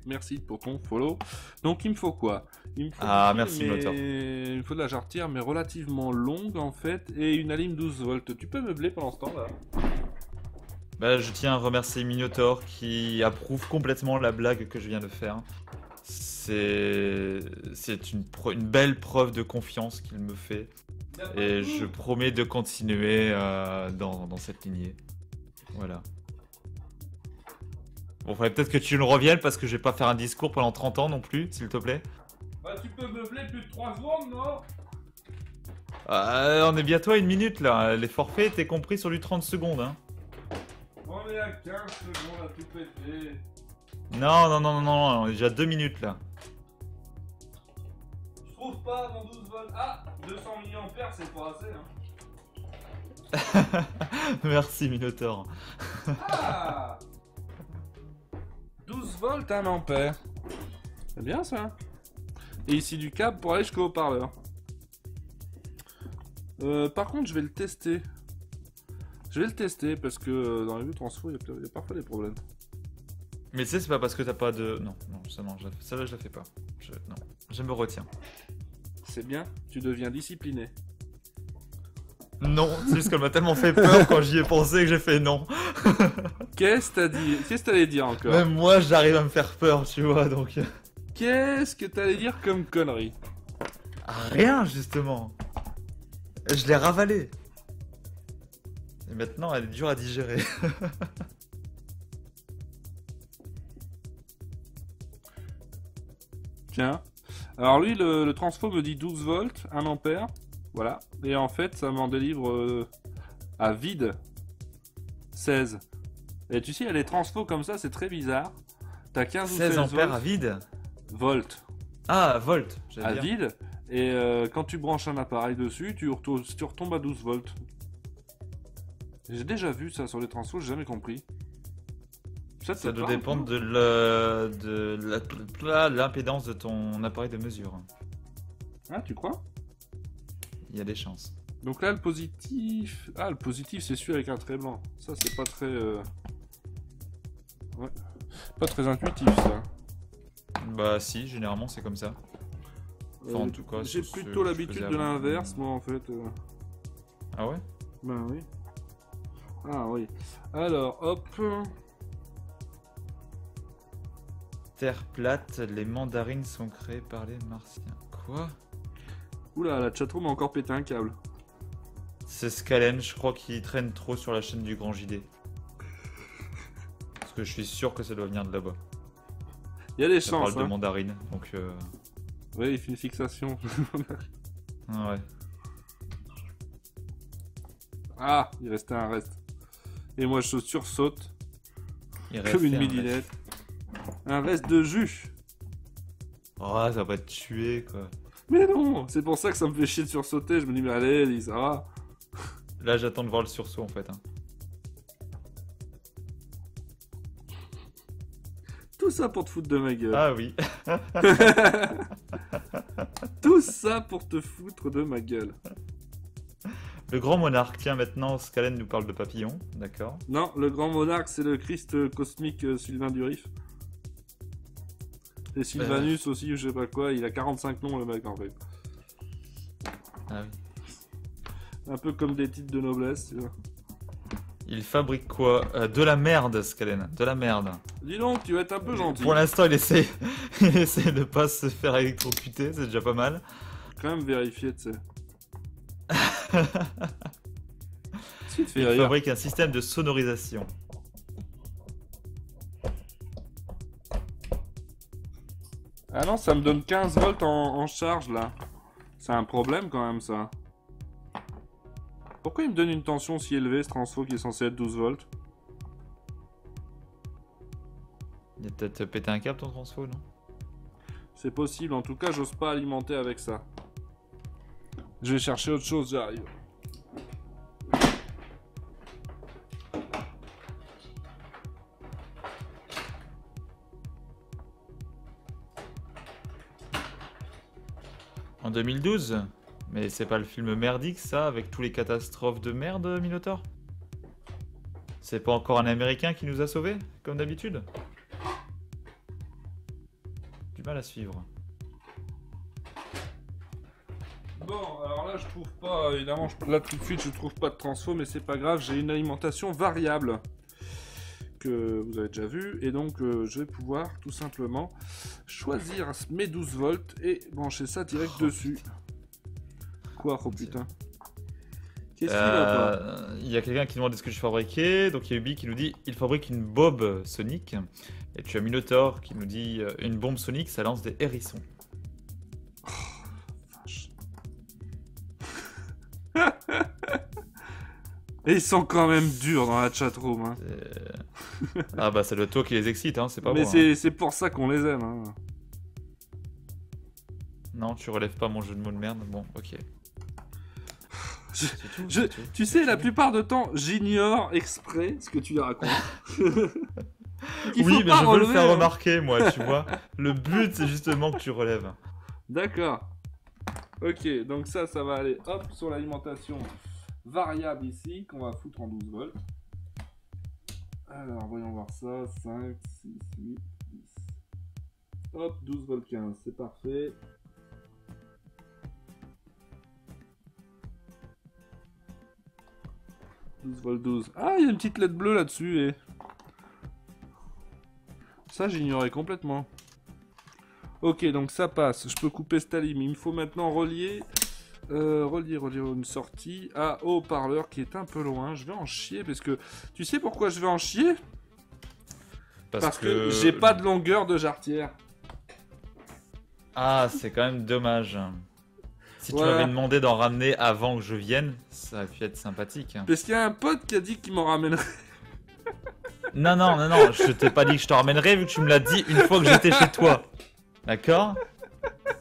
Merci pour ton follow. Donc il me faut quoi? Il me faut Ah, une merci, file, moteur. Il me faut de la jarretière mais relativement longue en fait et une alim 12 volts. Tu peux meubler pendant ce temps là? Bah, je tiens à remercier Minotaur qui approuve complètement la blague que je viens de faire. C'est une belle preuve de confiance qu'il me fait. Et je promets de continuer dans cette lignée. Voilà. Bon, faudrait peut-être que tu le reviennes parce que je vais pas faire un discours pendant 30 ans non plus, s'il te plaît. Bah tu peux meubler plus de 3 secondes non? On est bientôt à 1 minute là. Les forfaits étaient compris sur du 30 secondes. Hein. On est à 15 secondes à tout péter. Non, on est déjà 2 minutes là. Je trouve pas mon 12 volts. Ah 200 mAh c'est pas assez hein. Merci Minotaur. Ah 12 volts 1 ampère. C'est bien ça. Et ici du câble pour aller jusqu'au haut-parleur. Par contre, je vais le tester. Je vais le tester parce que dans les vieux transfo, il y a parfois des problèmes. Mais tu sais, c'est pas parce que t'as pas de... Non, ça là je la fais pas. Non, je me retiens. C'est bien, tu deviens discipliné. Non, c'est juste qu'elle m'a tellement fait peur quand j'y ai pensé que j'ai fait non. Qu'est-ce que t'as dit? Qu'est-ce que t'allais dire encore? Même moi, j'arrive à me faire peur, tu vois, donc... Qu'est-ce que t'allais dire comme connerie? Rien, justement. Je l'ai ravalé. Et maintenant, elle est dure à digérer. Tiens. Alors lui, le transfo me dit 12 volts, 1 ampère. Voilà. Et en fait, ça m'en délivre à vide 16. Et tu sais, il y a les transfos comme ça, c'est très bizarre. T'as 15 ou 16 16 ampères volts. à vide. Volts. Ah, volt, À j'allais dire. vide. Et quand tu branches un appareil dessus, tu retombes à 12 volts. J'ai déjà vu ça sur les transfos, j'ai jamais compris. Ça Ça te doit parle, dépendre toi de l'impédance de ton appareil de mesure. Ah, tu crois? Il y a des chances. Donc là, le positif... Ah, le positif, c'est celui avec un trait blanc. Ça, c'est pas très... Ouais. Pas très intuitif, ça. Bah si, généralement c'est comme ça. Enfin, en tout cas, j'ai c'est ce plutôt que je l'habitude faisais de avant. l'inverse, moi, en fait. Ah ouais? Ben oui. Ah oui. Alors, hop. Terre plate, les mandarines sont créées par les martiens. Quoi? Oula, la chatroom a encore pété un câble. C'est Scalen, je crois qu'il traîne trop sur la chaîne du Grand JD. Parce que je suis sûr que ça doit venir de là-bas. Il y a des Ça chances, parle de hein. mandarines, donc Ouais, il fait une fixation. ah ouais. Ah, il restait un reste. Et moi, je sursaute. Il Comme restait une un midinette. Un reste de jus. Oh, ça va te tuer, quoi. Mais non, c'est pour ça que ça me fait chier de sursauter. Je me dis, mais allez, Ellie, ça va. Là, j'attends de voir le sursaut, en fait. Hein. Tout ça pour te foutre de ma gueule. Ah oui. Tout ça pour te foutre de ma gueule. Le grand monarque. Tiens, maintenant, Scalen nous parle de papillons. D'accord. Non, le grand monarque, c'est le Christ cosmique Sylvain Durif. Et Sylvanus aussi, ou je sais pas quoi. Il a 45 noms, le mec, en fait. Ah oui. Un peu comme des titres de noblesse, tu vois. Il fabrique quoi? De la merde, Scalen. De la merde. Dis donc, tu vas être un peu gentil. Pour l'instant, il essaie... il essaie de pas se faire électrocuter. C'est déjà pas mal. Quand même vérifier, tu sais. Ce qui te fait Il rire. fabrique un système de sonorisation. Ah non, ça me donne 15 volts en charge, là. C'est un problème, quand même, ça. Pourquoi il me donne une tension si élevée, ce transfo qui est censé être 12 volts? Il a peut-être pété un câble, ton transfo, non? C'est possible, en tout cas, j'ose pas alimenter avec ça. Je vais chercher autre chose, j'arrive. En 2012? Mais c'est pas le film merdique, ça, avec tous les catastrophes de merde, Minotaur? C'est pas encore un Américain qui nous a sauvés, comme d'habitude? Du mal à suivre. Bon, alors là, je trouve pas, évidemment, là tout de suite, je trouve pas de transfo, mais c'est pas grave, j'ai une alimentation variable que vous avez déjà vu, et donc je vais pouvoir tout simplement choisir mes 12 volts et brancher ça direct dessus. Quoi, oh putain. Qu'est-ce qu'il va pas? Il y a quelqu'un qui demande est-ce que je fabriquais, donc il y a Ubi qui nous dit il fabrique une bob sonique, et tu as Minotaur qui nous dit une bombe sonique, ça lance des hérissons. Vache. Et ils sont quand même durs dans la chatroom. Hein. Ah bah ça doit être toi qui les excite, hein, c'est pas Mais moi. Hein. c'est pour ça qu'on les aime. Hein. Non, tu relèves pas mon jeu de mots de merde, bon, ok. Tu sais, la plupart du temps, j'ignore exprès ce que tu racontes. Oui, mais je veux le faire remarquer, moi, tu vois. Le but, c'est justement que tu relèves. D'accord. Ok, donc ça va aller, hop, sur l'alimentation variable ici, qu'on va foutre en 12 volts. Alors, voyons voir ça. 5, 6, 8, 10. Hop, 12 volts 15, c'est parfait. Vol 12. Ah, il y a une petite LED bleue là-dessus et... Ça, j'ignorais complètement. Ok, donc ça passe. Je peux couper cette alim. Il me faut maintenant relier une sortie à haut-parleur qui est un peu loin. Je vais en chier parce que... Tu sais pourquoi je vais en chier? Parce que j'ai pas de longueur de jarretière. Ah, c'est quand même dommage. Si tu Voilà. m'avais demandé d'en ramener avant que je vienne, ça aurait pu être sympathique. Parce qu'il y a un pote qui a dit qu'il m'en ramènerait. Non, non, non, non, je t'ai pas dit que je t'en ramènerais vu que tu me l'as dit une fois que j'étais chez toi. D'accord?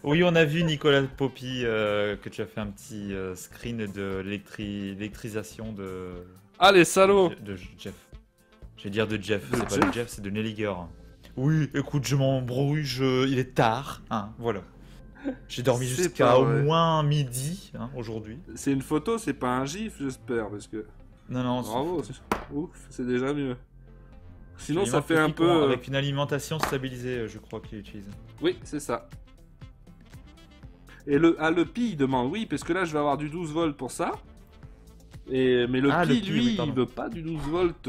Oui, on a vu Nicolas Poppy que tu as fait un petit screen de l'électrisation de... Ah, les salauds! De Jeff. Je vais dire de Jeff, De c'est pas Jeff de Jeff, c'est de Nelliger. Oui, écoute, je m'embrouille, il est tard, hein, voilà. J'ai dormi C'est jusqu'à pas au vrai. moins midi, hein, aujourd'hui. C'est une photo, c'est pas un gif, j'espère, parce que... Non, non, Bravo, ouf, c'est déjà mieux. Sinon, il ça manque fait le un picon peu... avec une alimentation stabilisée, je crois qu'il utilise. Oui, c'est ça. Et le Pi, il demande, oui, parce que là, je vais avoir du 12 volts pour ça. Mais le Ah, Pi, le Pi, lui, oui, pardon. il veut pas du 12 volts.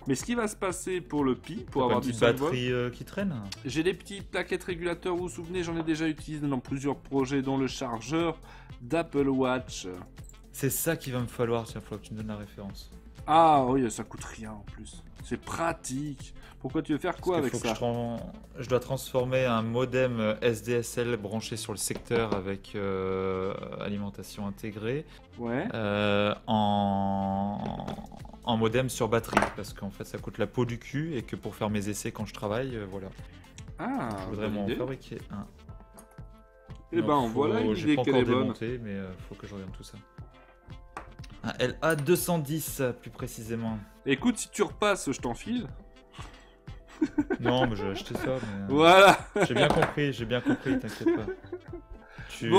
Mais ce qui va se passer pour le Pi, pour T'as avoir pas du une 5 petite volts... batterie qui traîne? J'ai des petits plaquettes régulateurs, vous vous souvenez, j'en ai déjà utilisé dans plusieurs projets, dont le chargeur d'Apple Watch. C'est ça qu'il va me falloir, tiens, faut que tu me donnes la référence. Ah oui, ça coûte rien en plus. C'est pratique. Pourquoi tu veux faire quoi avec ça? Je dois transformer un modem SDSL branché sur le secteur avec alimentation intégrée Ouais. en modem sur batterie. Parce qu'en fait, ça coûte la peau du cul et que pour faire mes essais quand je travaille, voilà. Ah, Je voudrais m'en fabriquer un. Et ben voilà une idée qu'elle est bonne. Démonté, mais faut que je regarde tout ça. Un LA210 plus précisément. Écoute, si tu repasses, je t'enfile. Non, mais je vais acheter ça. Mais, Voilà. j'ai bien compris, t'inquiète pas. Tu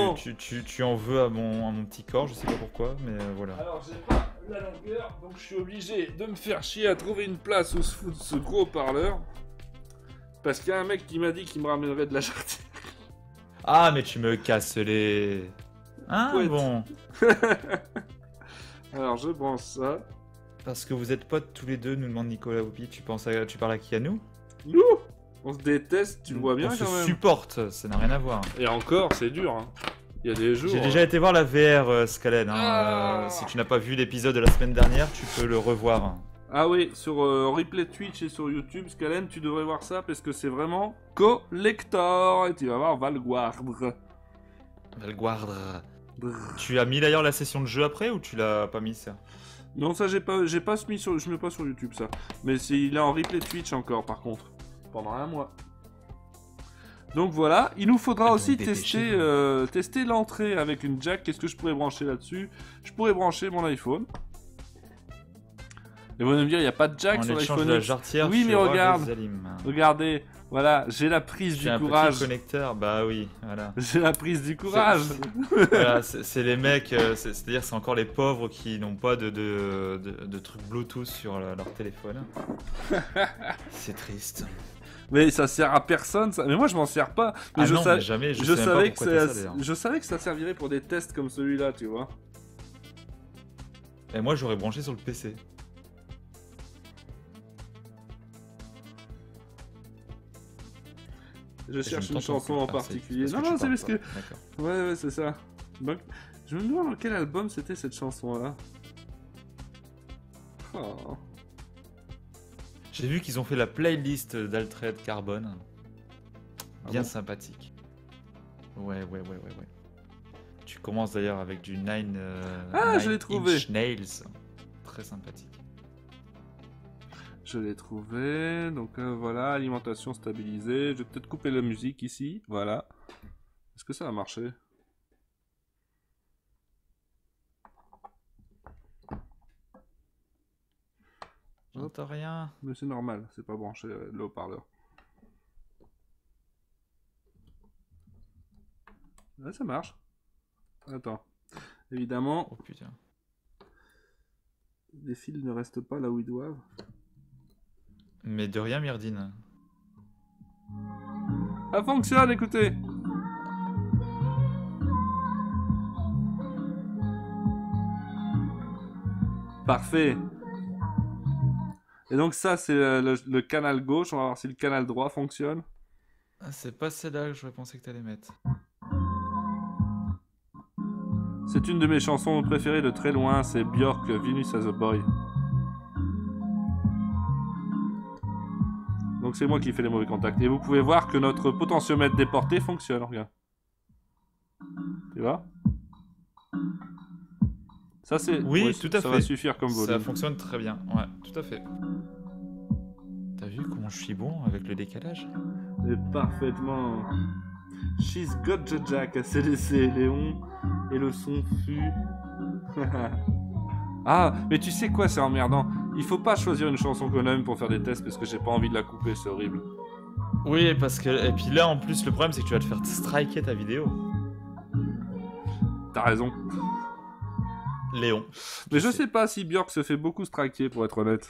en veux à mon petit corps, je sais pas pourquoi, mais voilà. Alors j'ai pas la longueur, donc je suis obligé de me faire chier à trouver une place où se fout ce gros parleur. Parce qu'il y a un mec qui m'a dit qu'il me ramènerait de la jarretière. Ah, mais tu me casses les... Hein, Ouais. bon. Alors je branche ça. Parce que vous êtes potes tous les deux, nous demande Nicolas Oupi. Tu parles à qui, à nous? Nous, on se déteste, tu le vois bien On quand se même. supporte, ça n'a rien à voir. Et encore, c'est dur. Hein. Il y a des jours. J'ai déjà été voir la VR, Scalen. Hein. Si tu n'as pas vu l'épisode de la semaine dernière, tu peux le revoir. Ah oui, sur replay Twitch et sur YouTube, Scalen, tu devrais voir ça parce que c'est vraiment collector. Et tu vas voir Valguardre. Valguardre. Tu as mis d'ailleurs la session de jeu après ou tu l'as pas mis ça? Non, ça j'ai pas mis sur, je mets pas sur YouTube ça. Mais il est en replay Twitch encore par contre, pendant un mois. Donc voilà, il nous faudra aussi tester l'entrée avec une jack. Qu'est-ce que je pourrais brancher là-dessus? Je pourrais brancher mon iPhone. Et vous allez me dire, il n'y a pas de jack sur l'iPhone X. Oui, mais regarde, regardez, voilà, j'ai la prise du courage. Un petit connecteur, bah oui, voilà. J'ai la prise du courage. Voilà, c'est les mecs, c'est-à-dire c'est encore les pauvres qui n'ont pas de trucs Bluetooth sur leur téléphone. C'est triste. Mais ça sert à personne, ça. Mais moi je m'en sers pas. Mais jamais. Je savais que ça servirait pour des tests comme celui-là, tu vois. Et moi j'aurais branché sur le PC. Je cherche une chanson en particulier. Non, c'est parce que... Ouais, c'est ça. Donc, je me demande dans quel album c'était cette chanson-là. Oh. J'ai vu qu'ils ont fait la playlist d'Altered Carbon. Bien sympathique. Ouais. Tu commences d'ailleurs avec du Nine je l'ai trouvé. Inch Nails. Très sympathique. Je l'ai trouvé, donc voilà, alimentation stabilisée. Je vais peut-être couper la musique ici, voilà. Est-ce que ça a marché? J'entends rien. Mais c'est normal, c'est pas branché le haut-parleur. Là, ça marche. Attends. Évidemment, oh putain, les fils ne restent pas là où ils doivent. Mais de rien, Myrdine. Ça fonctionne, écoutez. Parfait. Et donc ça, c'est le canal gauche. On va voir si le canal droit fonctionne. Ah, c'est pas celle-là que j'aurais pensé que t'allais mettre. C'est une de mes chansons préférées de très loin. C'est Björk, Venus as a Boy. Donc c'est moi qui fais les mauvais contacts. Et vous pouvez voir que notre potentiomètre déporté fonctionne. Regarde. Tu vois? Ça c'est... Oui, tout à fait. Ça va suffire comme volume. Ça fonctionne très bien. Ouais, tout à fait. T'as vu comment je suis bon avec le décalage? Et parfaitement. She's got the jack, ACDC, Léon. Et le son fut... Ah, mais tu sais quoi, c'est emmerdant. Il faut pas choisir une chanson qu'on aime pour faire des tests parce que j'ai pas envie de la couper, c'est horrible. Oui, parce que... Et puis là, en plus, le problème, c'est que tu vas te faire striker ta vidéo. T'as raison. Léon. Mais je sais pas si Björk se fait beaucoup striker, pour être honnête.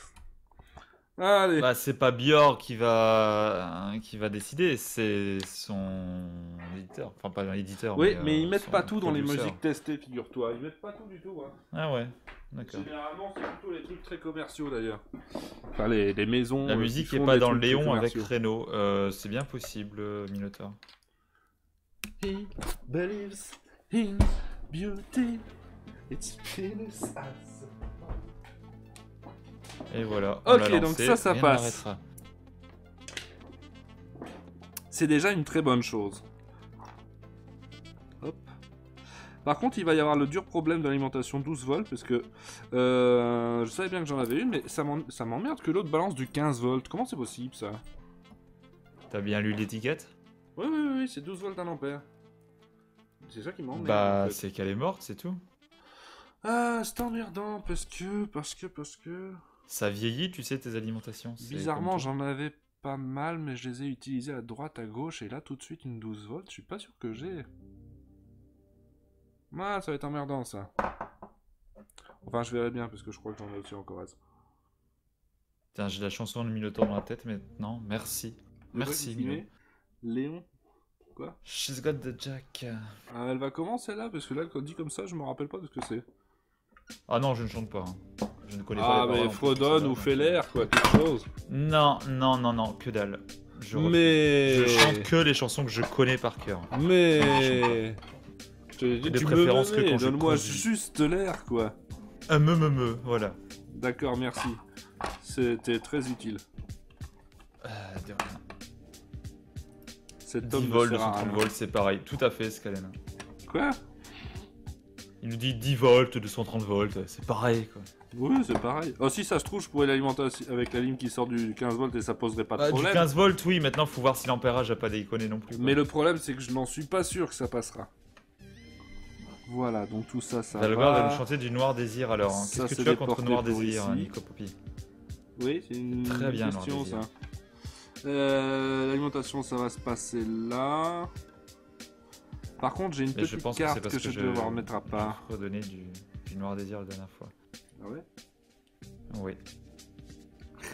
Allez. Bah, c'est pas Björk qui va décider, c'est son éditeur. Enfin, pas l'éditeur. Oui, mais ils mettent son pas tout dans les producteur. musiques testées, figure-toi. Ils mettent pas tout du tout. Hein. Ah ouais, d'accord. Généralement, c'est plutôt les trucs très commerciaux, d'ailleurs. Enfin, les maisons... La musique qui est font pas des dans le trucs Léon très avec commerciaux. Renault. C'est bien possible, Minotaur. He believes in beauty. It's Venus as Et voilà. On Ok, l'a donc lancé, ça rien passe. n'arrêtera. C'est déjà une très bonne chose. Hop. Par contre, il va y avoir le dur problème de l'alimentation 12 volts, parce que je savais bien que j'en avais une, mais ça m'emmerde que l'autre balance du 15 volts. Comment c'est possible, ça? T'as bien lu l'étiquette? Oui, c'est 12 volts 1 ampère. C'est ça qui m'emmerde. Bah, en fait. c'est qu'elle est morte, c'est tout. Ah, c'est emmerdant, parce que... Ça vieillit, tu sais, tes alimentations. c'est Bizarrement, comme tout. j'en avais pas mal, mais je les ai utilisés à droite, à gauche, et là, tout de suite, une 12 volts, je suis pas sûr que j'ai. Ah, ça va être emmerdant, ça. Enfin, je verrai bien, parce que je crois que j'en ai aussi encore. Putain, j'ai la chanson de Minotaur dans la tête maintenant. Merci. Merci, Mino. Léon. Quoi? She's got the jack. Elle va comment, celle-là? Parce que là, quand dit comme ça, je me rappelle pas de ce que c'est. Ah non, je ne chante pas. Hein. Je ne connais pas Ah, les paroles. mais en plus, Frodon pour ou ça, Feller, quoi, quelque chose. Non, que dalle. Je refuse. Mais... Je chante que les chansons que je connais par cœur. Mais... De Tu préférence que quand je donne-moi conduis. juste l'air, quoi. Voilà. D'accord, merci. C'était très utile. De rien. Cet 10 homme ne volts, sert à 230 rien. volts, c'est pareil. Tout à fait, Scalen. Quoi? Il nous dit 10 volts, 230 volts, c'est pareil, quoi. Oui, c'est pareil. Oh, si ça se trouve, je pourrais l'alimenter avec la ligne qui sort du 15 volts et ça poserait pas de Bah, du problème. 15 volts, oui, maintenant, faut voir si l'ampérage a pas déconné non plus. Quoi. Mais le problème, c'est que je n'en suis pas sûr que ça passera. Voilà, donc tout ça, ça T'as le droit de va. nous chanter du Noir Désir, alors. Hein. Ça, Qu'est-ce que c'est tu as des contre portées Noir pour Désir, ici. Nico Poppy? Oui, c'est une Très bien, question, Noir ça. Désir. L'alimentation, ça va se passer là. Par contre, j'ai une Mais je petite pense que c'est carte parce que je vais devoir mettre à part. j'ai redonné du Noir Désir la dernière fois. Ah ouais? Oui.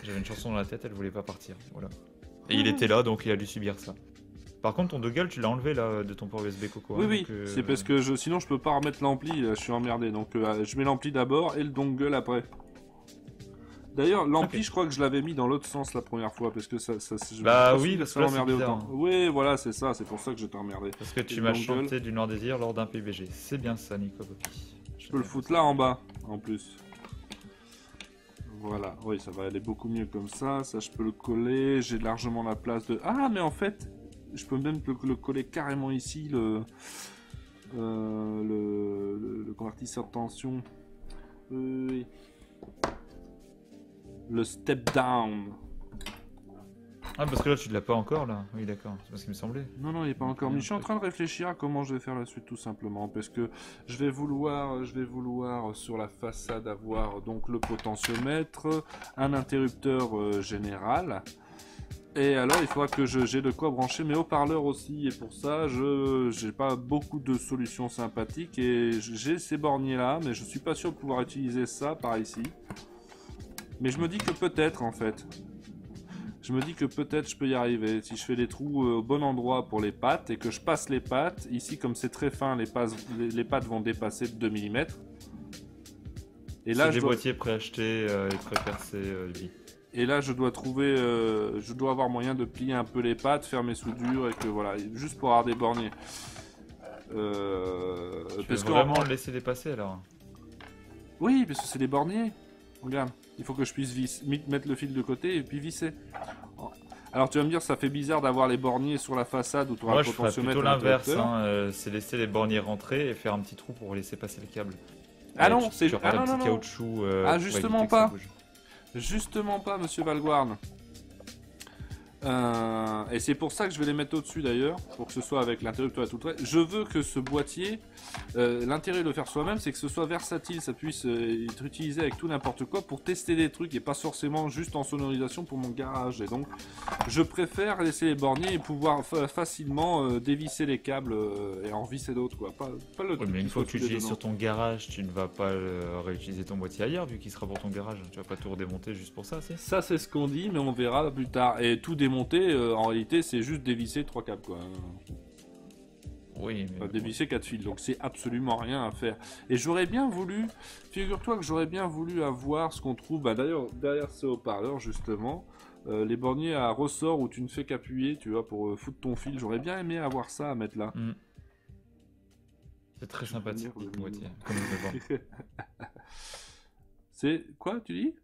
J'avais une chanson dans la tête, elle voulait pas partir. Voilà. Et il était là, donc il a dû subir ça. Par contre, ton Dougal, tu l'as enlevé là de ton port USB Coco. Oui, hein, oui, donc, c'est parce que sinon je peux pas remettre l'ampli, là, je suis emmerdé. Donc je mets l'ampli d'abord et le dongle après. D'ailleurs, l'ampli, Ok. je crois que je l'avais mis dans l'autre sens la première fois parce que ça Bah je me suis oui, dit parce ça que là, m'emmerdait c'est bizarre, autant. hein. Oui, voilà, c'est ça, c'est pour ça que j'étais emmerdé. Parce que Et tu le m'as dongle, chanté du Noir Désir lors d'un PBG. C'est bien ça, Nico Poppy. je peux le foutre là en bas, en plus. Voilà, oui, ça va aller beaucoup mieux comme ça. Ça, je peux le coller. J'ai largement la place de... Ah, mais en fait, je peux même le coller carrément ici, le convertisseur de tension. Oui. Le step down. Ah, parce que là, tu l'as pas encore là. Oui, d'accord. C'est pas ce qui me semblait. Non, non, il n'est pas encore mis. Je suis en train de réfléchir à comment je vais faire la suite, tout simplement. Parce que je vais vouloir sur la façade avoir donc le potentiomètre, un interrupteur général. Et alors, il faudra que j'ai de quoi brancher mes haut-parleurs aussi. Et pour ça, je n'ai pas beaucoup de solutions sympathiques. Et j'ai ces borniers-là, mais je suis pas sûr de pouvoir utiliser ça par ici. Mais je me dis que peut-être, en fait. Je me dis que peut-être je peux y arriver. Si je fais des trous au bon endroit pour les pattes et que je passe les pattes, ici comme c'est très fin, les pattes vont dépasser de 2 mm. Et là, C'est des boîtiers préachetés et prépercés, lui. Et là, je dois trouver, je dois avoir moyen de plier un peu les pattes, faire mes soudures et que voilà, juste pour avoir des borniers. Tu veux Parce que vraiment le laisser dépasser alors? oui, parce que c'est des borniers. Regarde, il faut que je puisse mettre le fil de côté et puis visser. Alors tu vas me dire, ça fait bizarre d'avoir les borniers sur la façade où tu auras Moi, le je ferais potentiomètre. plutôt et l'inverse. l'interrupteur. Hein, c'est laisser les borniers rentrer et faire un petit trou pour laisser passer le câble. Ah Et non, tu c'est auras ah un non, petit non, non. caoutchouc. Ah, pour justement éviter que ça pas. bouge. Justement pas, monsieur Valguarn. Et c'est pour ça que je vais les mettre au-dessus d'ailleurs, pour que ce soit avec l'interrupteur et tout près. Je veux que ce boîtier, l'intérêt de le faire soi-même, c'est que ce soit versatile, ça puisse être utilisé avec tout n'importe quoi pour tester des trucs et pas forcément juste en sonorisation pour mon garage. Et donc, je préfère laisser les borniers et pouvoir facilement dévisser les câbles et en visser d'autres, quoi. Pas le Oui, truc mais une qu'il fois faut que tu filer l'utilises dedans. sur ton garage, tu ne vas pas réutiliser ton boîtier ailleurs vu qu'il sera pour ton garage. Tu vas pas tout redémonter juste pour ça, c'est? Ça, c'est ce qu'on dit, mais on verra plus tard. Et tout démonter, en réalité, c'est juste dévisser 3 câbles, quoi. Oui, mais Enfin, dévisser 4 fils, donc c'est absolument rien à faire. Et j'aurais bien voulu, figure-toi que j'aurais bien voulu avoir ce qu'on trouve, bah, d'ailleurs, derrière ce haut-parleur, justement, les borniers à ressort où tu ne fais qu'appuyer, tu vois, pour foutre ton fil. J'aurais bien aimé avoir ça à mettre là. c'est très sympathique venir le le boîtier. Comme on peut voir. C'est quoi, tu dis?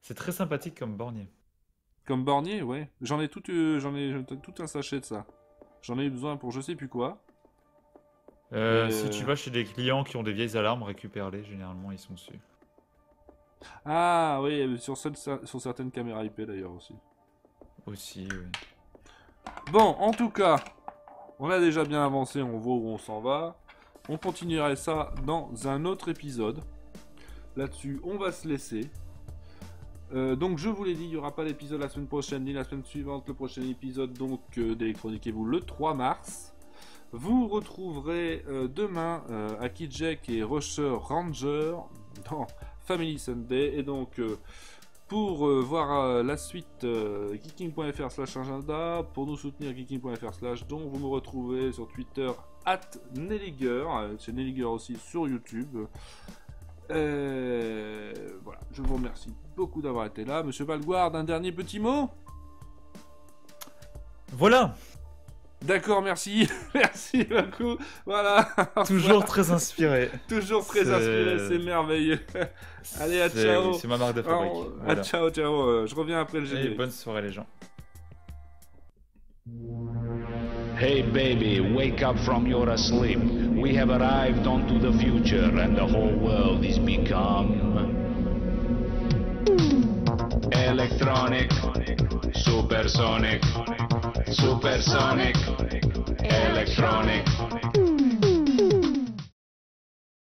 C'est très sympathique comme bornier. Comme bornier, ouais. J'en ai tout un sachet de ça. J'en ai eu besoin pour je sais plus quoi. Si tu vas chez des clients qui ont des vieilles alarmes, récupère-les. Généralement, ils sont dessus. Ah oui, sur certaines caméras IP d'ailleurs aussi. Aussi, oui. Bon, en tout cas, on a déjà bien avancé, on voit où on s'en va. On continuerait ça dans un autre épisode. Là-dessus, on va se laisser. Donc je vous l'ai dit, il n'y aura pas d'épisode la semaine prochaine ni la semaine suivante. Le prochain épisode donc d'Electroniquez-vous le 3 mars. Vous retrouverez demain Akijek et Rusher Ranger dans Family Sunday. Et donc pour voir la suite, geeking.fr/agenda. Pour nous soutenir, geeking.fr/, dont vous me retrouvez sur Twitter @Nelliger. C'est Nelliger aussi sur YouTube. Voilà, je vous remercie beaucoup d'avoir été là. Monsieur Valguard, un dernier petit mot? Voilà. D'accord, merci. Merci beaucoup. Voilà. Toujours très inspiré. Toujours très inspiré, c'est merveilleux. Allez, à ciao. C'est ma marque de fabrique. Voilà. Ciao, ciao. Je reviens après le générique. Et bonne soirée les gens. Hey baby, wake up from your sleep. We have arrived onto the future and the whole world is become electronic, supersonic, supersonic, electronic.